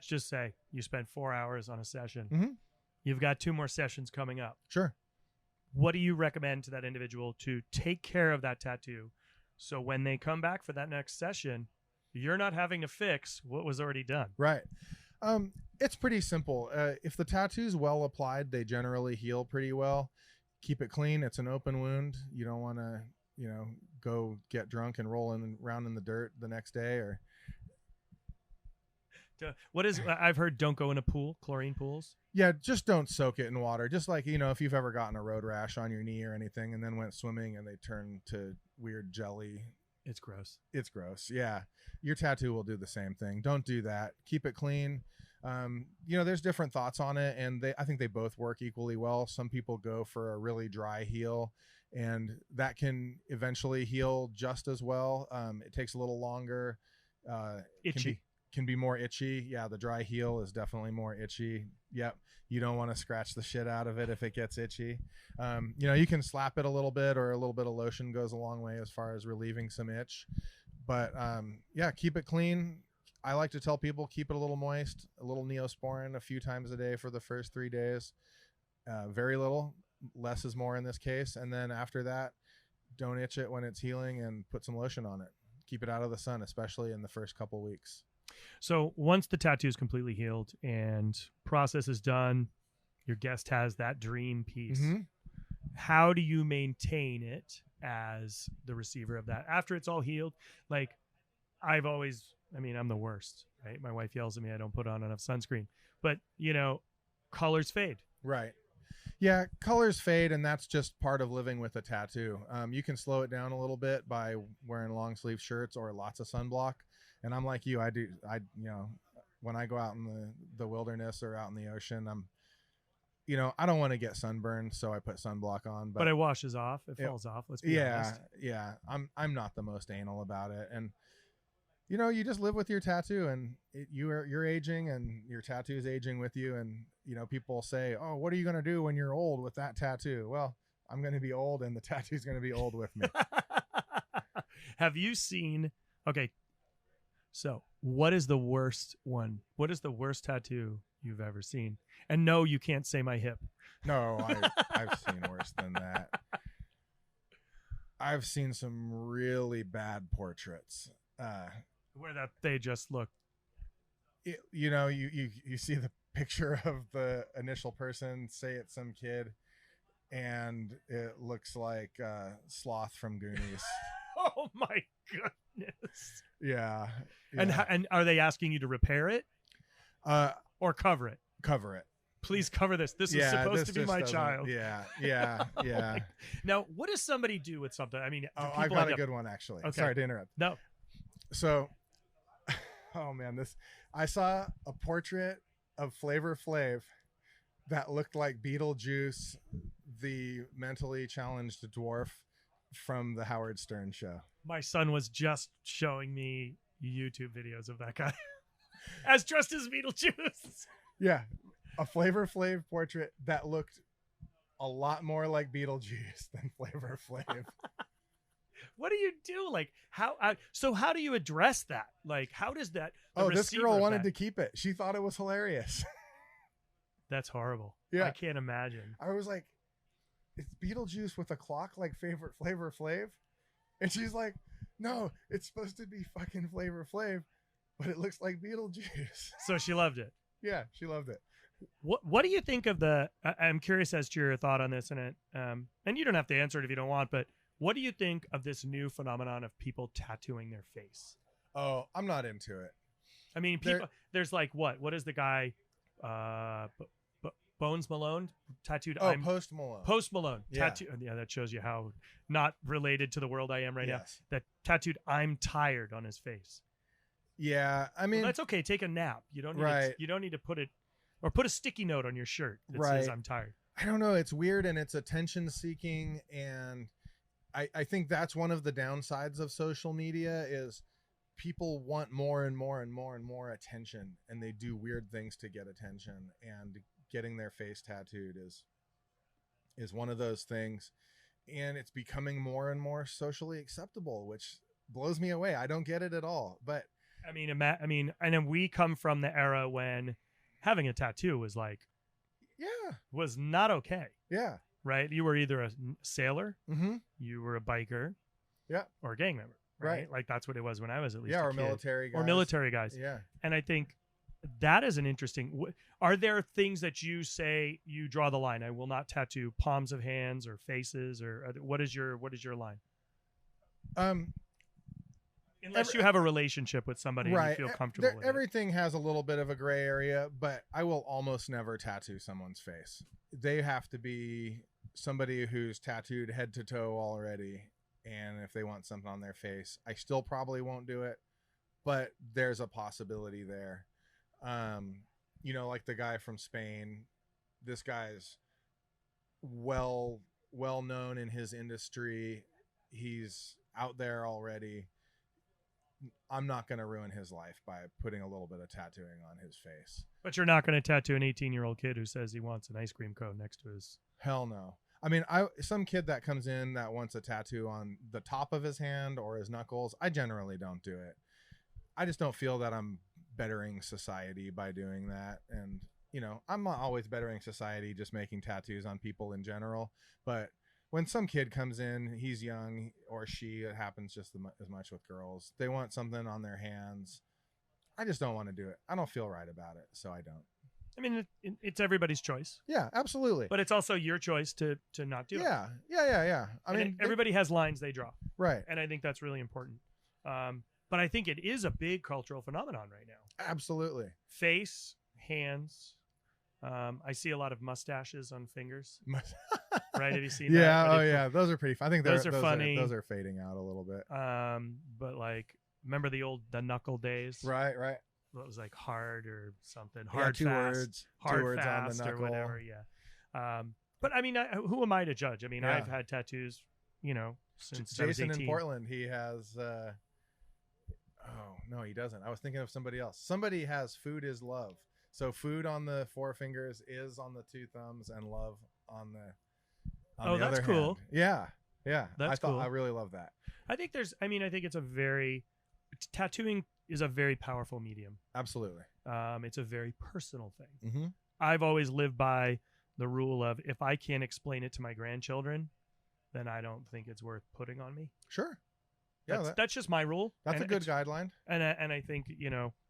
just say you spent 4 hours on a session. Mm-hmm. You've got 2 more sessions coming up. Sure. What do you recommend to that individual to take care of that tattoo? So when they come back for that next session, you're not having to fix what was already done. Right. It's pretty simple. If the tattoo's well applied, they generally heal pretty well. Keep it clean. It's an open wound. You don't want to, go get drunk and roll around in the dirt the next day, or What is I've heard? Don't go in a pool, chlorine pools. Yeah, just don't soak it in water. Just like, if you've ever gotten a road rash on your knee or anything and then went swimming and they turn to weird jelly. It's gross. It's gross. Yeah. Your tattoo will do the same thing. Don't do that. Keep it clean. There's different thoughts on it, and I think they both work equally well. Some people go for a really dry heal, and that can eventually heal just as well. It takes a little longer. Itchy. Can be more itchy. Yeah, the dry heal is definitely more itchy. Yep. You don't want to scratch the shit out of it if it gets itchy. You can slap it a little bit, or a little bit of lotion goes a long way as far as relieving some itch. But keep it clean. I like to tell people, keep it a little moist, a little Neosporin a few times a day for the first 3 days. Very little, less is more in this case. And then after that, don't itch it when it's healing, and put some lotion on it. Keep it out of the sun, especially in the first couple weeks. So once the tattoo is completely healed and process is done, your guest has that dream piece. Mm-hmm. How do you maintain it as the receiver of that after it's all healed? Like, I'm the worst, right? My wife yells at me I don't put on enough sunscreen, but colors fade. Right. Yeah, colors fade, and that's just part of living with a tattoo. You can slow it down a little bit by wearing long sleeve shirts or lots of sunblock. And I'm like you, when I go out in the wilderness or out in the ocean, I don't want to get sunburned, so I put sunblock on. But it washes off. It falls off. Let's be honest. Yeah. I'm not the most anal about it, and you just live with your tattoo, and you're aging, and your tattoo is aging with you. And people say, "Oh, what are you gonna do when you're old with that tattoo?" Well, I'm gonna be old, and the tattoo's gonna be old with me. Have you seen? Okay. So, what is the worst one? What is the worst tattoo you've ever seen? And no, you can't say my hip. No, I've seen worse than that. I've seen some really bad portraits. Where they just look. You see the picture of the initial person, say it's some kid, and it looks like Sloth from Goonies. Oh my goodness. Yeah. And are they asking you to repair it? Or cover it? Cover it. Please cover this. This is supposed to be my child. Yeah. Now, what does somebody do with something? I mean, I've got a good one, actually. Okay. Sorry to interrupt. No. So, oh man, I saw a portrait of Flavor Flav that looked like Beetlejuice, the mentally challenged dwarf from the Howard Stern show. My son was just showing me YouTube videos of that guy as dressed as Beetlejuice. Yeah, a Flavor Flav portrait that looked a lot more like Beetlejuice than Flavor Flav. What do you do? Like, how do you address that? Like, how does that? This girl wanted to keep it. She thought it was hilarious. That's horrible. Yeah, I can't imagine. I was like, it's Beetlejuice with a clock like Flavor Flav, and she's like, no, it's supposed to be fucking Flavor Flav, but it looks like Beetlejuice. So she loved it. Yeah, she loved it. What do you think of I'm curious as to your thought on this, and you don't have to answer it if you don't want, but what do you think of this new phenomenon of people tattooing their face? Oh, I'm not into it. I mean, there's like what is the guy, Bones Malone tattooed? Post Malone. Post Malone. Yeah. Tattoo. Yeah, that shows you how not related to the world I am right Yes. now. That tattooed "I'm tired" on his face. Yeah, I mean, that's okay. Take a nap. You don't need you don't need to put it, or put a sticky note on your shirt that says "I'm tired." I don't know. It's weird, and it's attention seeking, and I think that's one of the downsides of social media is people want more and more and more and more attention, and they do weird things to get attention, and getting their face tattooed is one of those things, and it's becoming more and more socially acceptable, which blows me away. I don't get it at all. But I mean, and then we come from the era when having a tattoo was like, was not okay. Yeah. Right. You were either a sailor, mm-hmm. you were a biker, or a gang member. Right. Like that's what it was when I was at least. Yeah. A Or kid. military guys. Yeah. And I think that is an interesting. Are there things that you say you draw the line? I will not tattoo palms of hands or faces, or what is your line? Unless you have a relationship with somebody and you feel comfortable with everything has a little bit of a gray area, but I will almost never tattoo someone's face. They have to be somebody who's tattooed head to toe already, and if they want something on their face, I still probably won't do it, but there's a possibility there. Like the guy from Spain, this guy's well known in his industry. He's out there already. I'm not going to ruin his life by putting a little bit of tattooing on his face. But you're not going to tattoo an 18-year-old kid who says he wants an ice cream cone next to his... Hell no. I mean, some kid that comes in that wants a tattoo on the top of his hand or his knuckles, I generally don't do it. I just don't feel that I'm bettering society by doing that. And, I'm not always bettering society just making tattoos on people in general. But when some kid comes in, he's young, or she, it happens just as much with girls. They want something on their hands. I just don't want to do it. I don't feel right about it, so I don't. I mean, it's everybody's choice. Yeah, absolutely. But it's also your choice to not do it. Yeah. I mean, everybody has lines they draw. Right. And I think that's really important. But I think it is a big cultural phenomenon right now. Absolutely. Face, hands. I see a lot of mustaches on fingers. Right? Have you seen that? Yeah. Those are pretty fun. I think those are funny. Those are fading out a little bit. But like, remember the knuckle days? Right. It was like hard or something. Hard, two fast, words. Hard, two words fast, on the knuckle. or whatever. Yeah. But I mean, who am I to judge? I mean, I've had tattoos, since I was Jason 18. in Portland, he has. Oh no, he doesn't. I was thinking of somebody else. Somebody has food is love. So food on the four fingers, is on the two thumbs, and love on the. On the that's other cool. Hand. Yeah. That's cool. I really love that. I think tattooing is a very powerful medium. Absolutely. It's a very personal thing. Mm-hmm. I've always lived by the rule of if I can't explain it to my grandchildren, then I don't think it's worth putting on me. Sure. Yeah, that's just my rule. That's a good guideline. And I think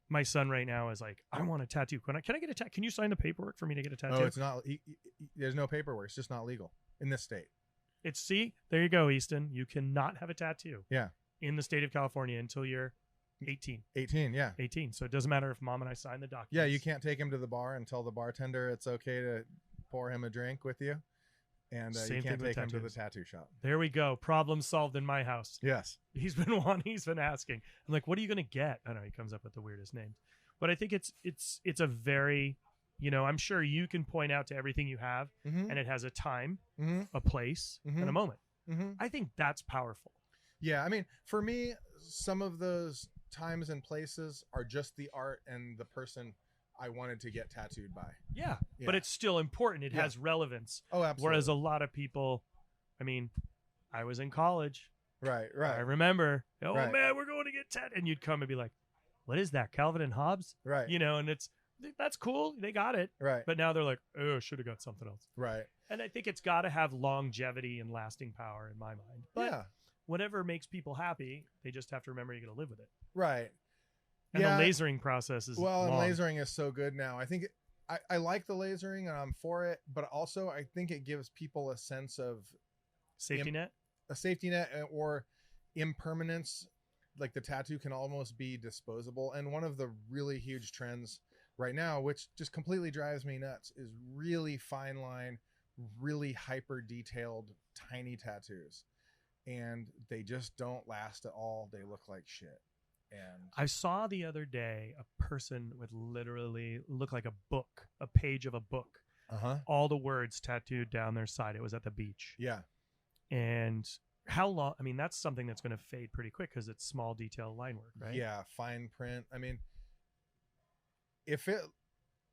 my son right now is like, I want a tattoo. Can I get a tattoo? Can you sign the paperwork for me to get a tattoo? Oh, it's not. There's no paperwork. It's just not legal in this state. There you go, Easton. You cannot have a tattoo. Yeah. In the state of California until you're 18. 18, yeah. 18. So it doesn't matter if mom and I sign the documents. Yeah, you can't take him to the bar and tell the bartender it's okay to pour him a drink with you. And you can't take him to the tattoo shop. There we go. Problem solved in my house. Yes. He's been asking. I'm like, what are you going to get? I don't know. He comes up with the weirdest names. But I think it's a very, I'm sure you can point out to everything you have, and it has a time, a place, and a moment. I think that's powerful. Yeah. I mean, for me, some of those times and places are just the art and the person I wanted to get tattooed by. Yeah. But it's still important. It has relevance. Oh, absolutely. Whereas a lot of people, I mean, I was in college. Right. I remember, man, we're going to get tattooed. And you'd come and be like, what is that? Calvin and Hobbes? Right. And that's cool. They got it. Right. But now they're like, oh, should have got something else. Right. And I think it's got to have longevity and lasting power in my mind. But whatever makes people happy, they just have to remember you're going to live with it. Right. And the lasering process is long. And lasering is so good now. I think I like the lasering and I'm for it, but also I think it gives people a sense of safety net, or impermanence. Like the tattoo can almost be disposable. And one of the really huge trends right now, which just completely drives me nuts, is really fine line, really hyper detailed, tiny tattoos. And they just don't last at all. They look like shit. And I saw the other day a person with literally looked like a page of a book. All the words tattooed down their side. It was at the beach. Yeah. And how long? I mean, that's something that's going to fade pretty quick because it's small detail line work, right? Yeah, fine print. I mean, if it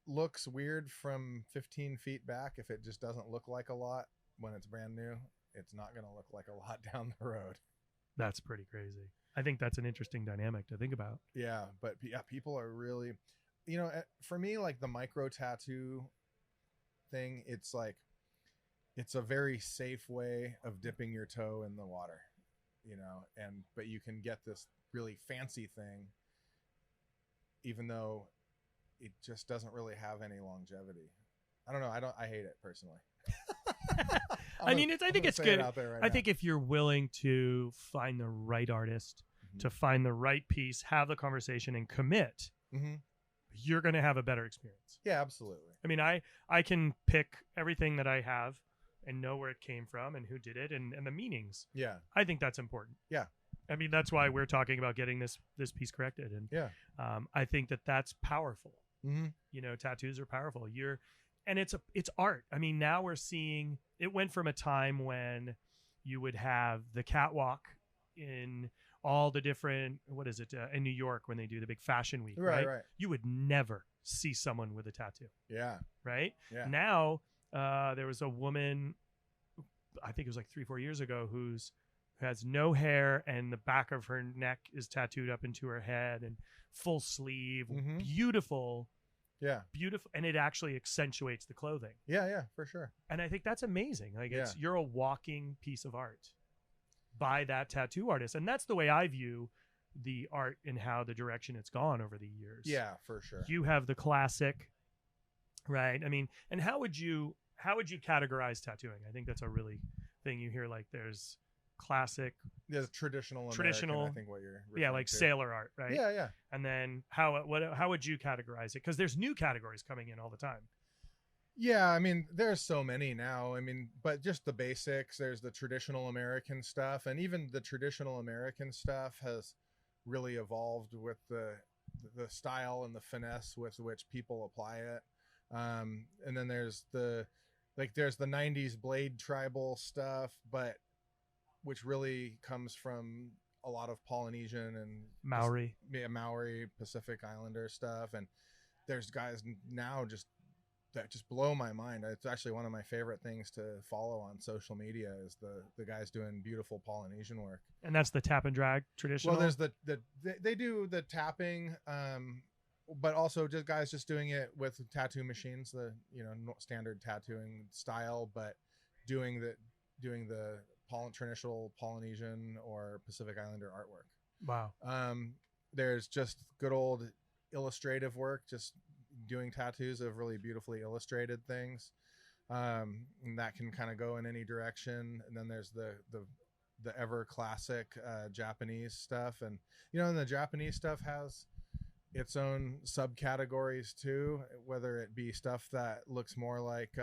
looks weird from 15 feet back, if it just doesn't look like a lot when it's brand new, it's not going to look like a lot down the road. That's pretty crazy. I think that's an interesting dynamic to think about. Yeah, but people are really, for me, like the micro tattoo thing, it's like, it's a very safe way of dipping your toe in the water, but you can get this really fancy thing, even though it just doesn't really have any longevity. I don't know. I hate it personally. I think it's good. I think if you're willing to find the right artist to find the right piece, have the conversation, and commit, you're going to have a better experience. Yeah, absolutely. I mean, I can pick everything that I have and know where it came from and who did it and the meanings. Yeah. I think that's important. Yeah. I mean, that's why we're talking about getting this piece corrected. And yeah, I think that's powerful. You know, tattoos are powerful. And it's art. I mean, now we're seeing, it went from a time when you would have the catwalk in all the different, in New York when they do the big fashion week, right? You would never see someone with a tattoo. Yeah. Right? Yeah. Now, there was a woman, I think it was like 3-4 years ago, who has no hair and the back of her neck is tattooed up into her head and full sleeve, beautiful. Yeah. Beautiful. And it actually accentuates the clothing. Yeah, for sure. And I think that's amazing. Like you're a walking piece of art by that tattoo artist. And that's the way I view the art and how the direction it's gone over the years. Yeah, for sure. You have the classic, right? I mean, and how would you categorize tattooing? I think that's a really thing you hear. Like there's classic, there's traditional, American, I think what you're like to. sailor art, right? Yeah. And then how would you categorize it? Because there's new categories coming in all the time. Yeah, I mean, there's so many now. I mean, but just the basics. There's the traditional American stuff, and even the traditional American stuff has really evolved with the style and the finesse with which people apply it. And then there's the 90s Blade tribal stuff, but which really comes from a lot of Polynesian and Maori Pacific Islander stuff. And there's guys now that just blow my mind. It's actually one of my favorite things to follow on social media is the guys doing beautiful Polynesian work. And that's the tap and drag traditional. Well, there's they do the tapping, but also just guys just doing it with tattoo machines, the standard tattooing style, but doing the traditional Polynesian or Pacific Islander artwork. Wow. There's just good old illustrative work, just doing tattoos of really beautifully illustrated things. And that can kind of go in any direction. And then there's the ever classic Japanese stuff. And, and the Japanese stuff has its own subcategories too, whether it be stuff that looks more like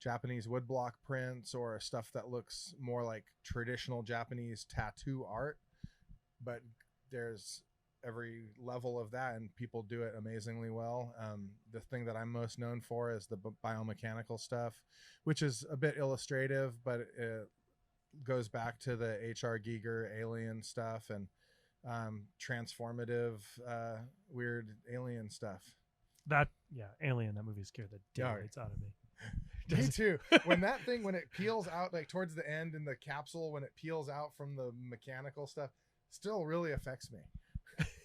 Japanese woodblock prints or stuff that looks more like traditional Japanese tattoo art. But there's every level of that, and people do it amazingly well. The thing that I'm most known for is the biomechanical stuff, which is a bit illustrative, but it goes back to the H.R. Giger alien stuff and transformative weird alien stuff. Alien, that movie scared the daylights out of me. Me too. When it peels out, like towards the end in the capsule, when it peels out from the mechanical stuff, still really affects me.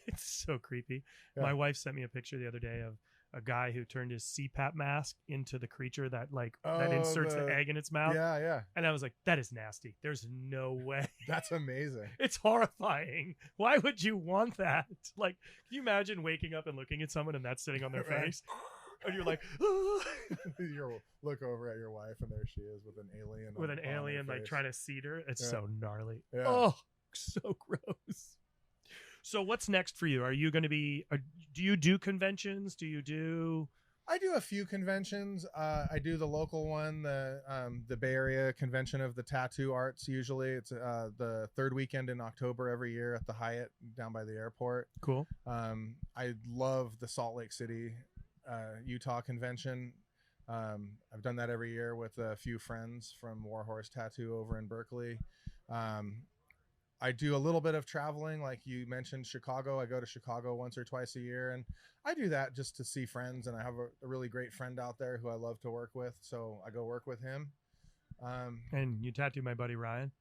It's so creepy. Yeah. My wife sent me a picture the other day of a guy who turned his CPAP mask into the creature that inserts the egg in its mouth. Yeah. And I was like, that is nasty. There's no way. That's amazing. It's horrifying. Why would you want that? Like, can you imagine waking up and looking at someone and that's sitting on their face? And you're like, you look over at your wife and there she is with an alien. With an alien like trying to seat her. It's so gnarly. Yeah. Oh, so gross. So what's next for you? Are you going to be? Do you do conventions? I do a few conventions. I do the local one, the Bay Area Convention of the Tattoo Arts. Usually, it's the third weekend in October every year at the Hyatt down by the airport. Cool. I love the Salt Lake City, Utah convention. I've done that every year with a few friends from Warhorse Tattoo over in Berkeley. I do a little bit of traveling, like you mentioned, Chicago. I go to Chicago once or twice a year, and I do that just to see friends. And I have a really great friend out there who I love to work with, so I go work with him. And you tattooed my buddy Ryan?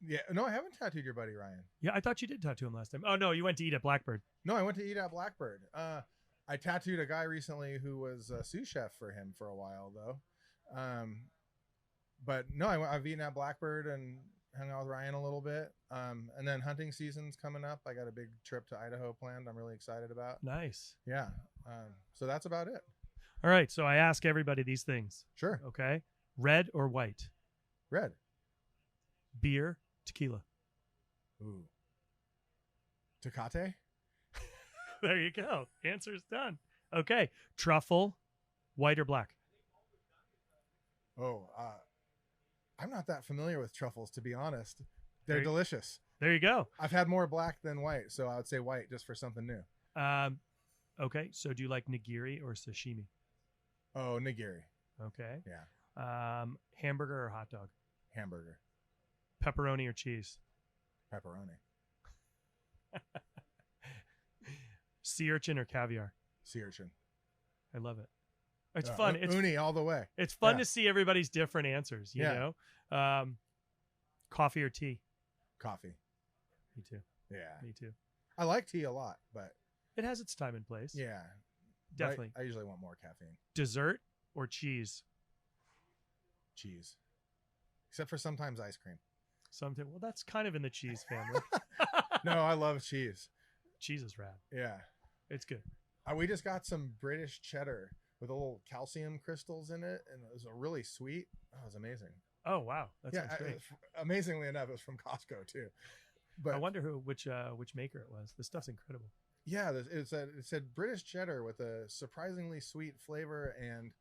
Yeah, no, I haven't tattooed your buddy Ryan. Yeah, I thought you did tattoo him last time. Oh no, you went to eat at Blackbird. No, I went to eat at Blackbird. I tattooed a guy recently who was a sous chef for him for a while, though. But no, I've eaten at Blackbird and hung out with Ryan a little bit. And then hunting season's coming up. I got a big trip to Idaho planned. I'm really excited about. Nice. Yeah. So that's about it. All right. So I ask everybody these things. Sure. Okay. Red or white? Red. Beer, tequila. Ooh. Tecate? There you go. Answer's done. Okay. Truffle, white or black? Oh, I'm not that familiar with truffles, to be honest. They're There- delicious. There you go. I've had more black than white, so I would say white just for something new. Okay. So do you like nigiri or sashimi? Oh, nigiri. Okay. Yeah. Hamburger or hot dog? Hamburger. Pepperoni or cheese? Pepperoni. Sea urchin or caviar? Sea urchin. I love it. It's fun. It's uni all the way. It's fun Yeah. to see everybody's different answers, you Yeah. know? Coffee or tea? Coffee. Me too. Yeah. Me too. I like tea a lot, but It has its time and place. yeah. Definitely. I usually want more caffeine. Dessert or cheese? Cheese. Except for sometimes ice cream. Something. Well, that's kind of in the cheese family. No, I love cheese. Cheese is rad. Yeah. It's good. We just got some British cheddar with a little calcium crystals in it, and it was a really sweet. Oh, it was amazing. Oh, wow. That sounds great. Amazingly enough, it was from Costco too. But I wonder which maker it was. This stuff's incredible. yeah, it said British cheddar with a surprisingly sweet flavor and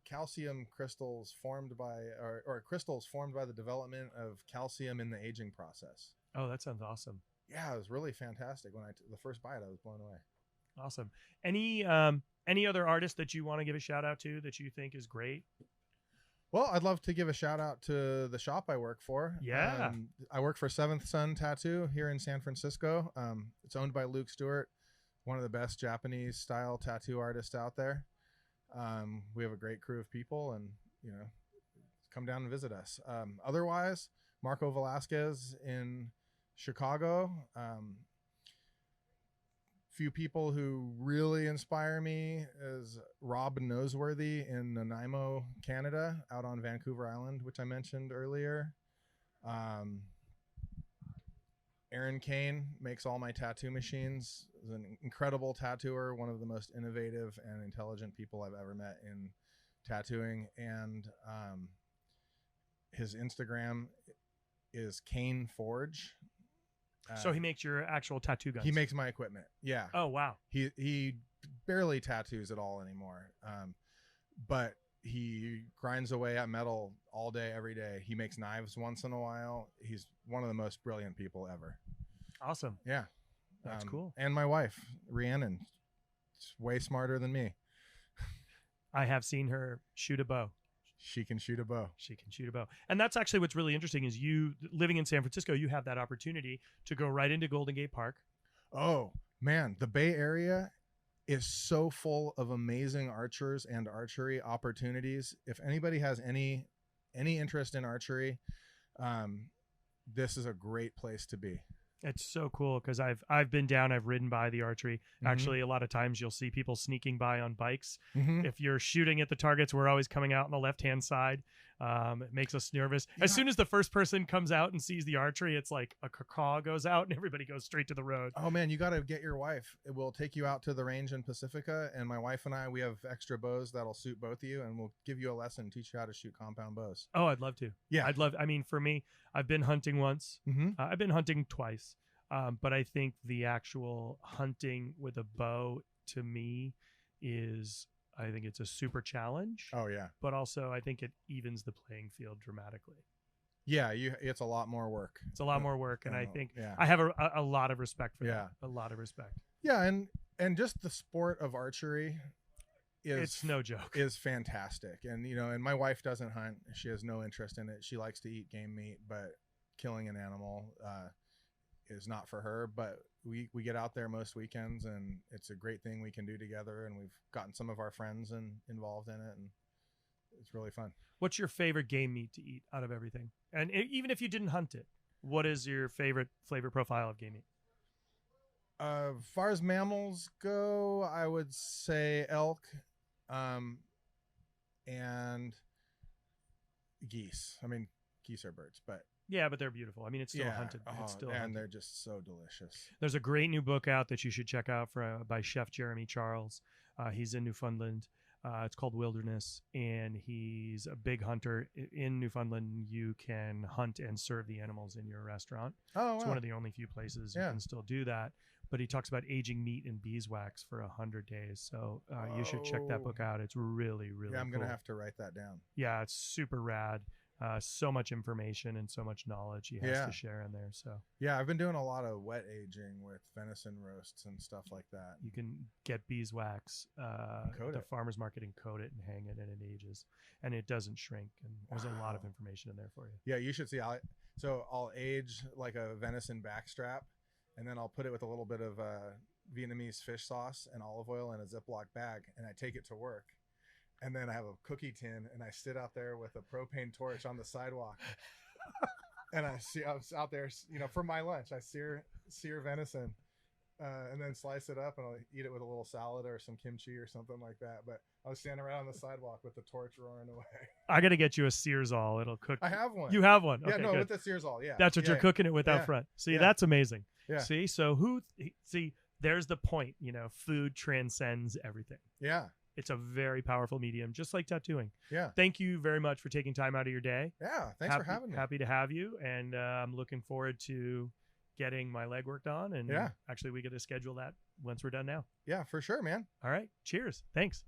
calcium crystals formed by or crystals formed by the development of calcium in the aging process. Oh, that sounds awesome. Yeah, it was really fantastic. When the first bite, I was blown away. Awesome. Any other artist that you want to give a shout out to that you think is great? Well, I'd love to give a shout out to the shop I work for. Yeah. I work for Seventh Sun Tattoo here in San Francisco. It's owned by Luke Stewart, one of the best Japanese style tattoo artists out there. We have a great crew of people, and come down and visit us. Otherwise, Marco Velasquez in Chicago. Few people who really inspire me is Rob Noseworthy in Nanaimo, Canada, out on Vancouver Island, which I mentioned earlier. Aaron Kane makes all my tattoo machines. He's an incredible tattooer, one of the most innovative and intelligent people I've ever met in tattooing. And his Instagram is Kane Forge. So he makes your actual tattoo guns. He makes my equipment. Yeah. Oh, wow. He barely tattoos at all anymore. But he grinds away at metal all day, every day. He makes knives once in a while. He's one of the most brilliant people ever. Awesome. Yeah. That's cool. And my wife, Rhiannon, is way smarter than me. I have seen her shoot a bow. She can shoot a bow. She can shoot a bow. And that's actually what's really interesting is you living in San Francisco, you have that opportunity to go right into Golden Gate Park. Oh, man. The Bay Area is so full of amazing archers and archery opportunities. If anybody has any interest in archery, this is a great place to be. It's so cool because I've been down, I've ridden by the archery. Mm-hmm. Actually, a lot of times you'll see people sneaking by on bikes. Mm-hmm. If you're shooting at the targets, we're always coming out on the left-hand side. It makes us nervous. Yeah. As soon as the first person comes out and sees the archery, it's like a caw goes out and everybody goes straight to the road. Oh man, you got to get your wife. It will take you out to the range in Pacifica, and my wife and we have extra bows that'll suit both of you, and we'll give you a lesson, teach you how to shoot compound bows. Oh, I'd love to. Yeah. I mean, for me, I've been hunting once. Mm-hmm. I've been hunting twice. But I think the actual hunting with a bow to me I think it's a super challenge. Oh yeah. But also I think it evens the playing field dramatically. Yeah, it's a lot more work. It's a lot more work. And I think yeah. I have a lot of respect for Yeah. that. A lot of respect. Yeah, and just the sport of archery It's no joke. is fantastic. And and my wife doesn't hunt. She has no interest in it. She likes to eat game meat, but killing an animal is not for her. But we get out there most weekends, and it's a great thing we can do together, and we've gotten some of our friends involved in it, and it's really fun. What's your favorite game meat to eat out of everything? And even if you didn't hunt it, what is your favorite flavor profile of game meat? As far as mammals go, I would say elk and geese. I mean, geese are birds, but Yeah, but they're beautiful. I mean, it's still hunted. It's still and hunted. they're just so delicious. There's a great new book out that you should check out by Chef Jeremy Charles. He's in Newfoundland. It's called Wilderness, and he's a big hunter. In Newfoundland, you can hunt and serve the animals in your restaurant. Oh, It's wow. one of the only few places you Yeah. can still do that. But he talks about aging meat in beeswax for 100 days. So you should check that book out. It's really, really Yeah, I'm cool. gonna have to write that down. Yeah, it's super rad. So much information and so much knowledge he has to share in there. So Yeah, I've been doing a lot of wet aging with venison roasts and stuff like that. you can get beeswax Coat at the it. farmer's market and coat it and hang it, and it ages. And it doesn't shrink. And there's a lot of information in there for you. Yeah, you should see. I'll age like a venison backstrap, and then I'll put it with a little bit of Vietnamese fish sauce and olive oil in a Ziploc bag, and I take it to work. And then I have a cookie tin, and I sit out there with a propane torch on the sidewalk. And I was out there, for my lunch. I sear venison, and then slice it up, and I'll eat it with a little salad or some kimchi or something like that. But I was standing around on the sidewalk with the torch roaring away. I got to get you a Searsall. It'll cook. I have one. You have one? Yeah, Okay, no, good. with the Searsall. Yeah, That's what you're cooking it with out Yeah. front. See, Yeah. that's amazing. Yeah. See, so there's the point. Food transcends everything. Yeah. It's a very powerful medium, just like tattooing. Yeah. Thank you very much for taking time out of your day. Yeah. Thanks for having me. Happy to have you. And I'm looking forward to getting my legwork done. And Yeah. actually, we get to schedule that once we're done now. Yeah, for sure, man. All right. Cheers. Thanks.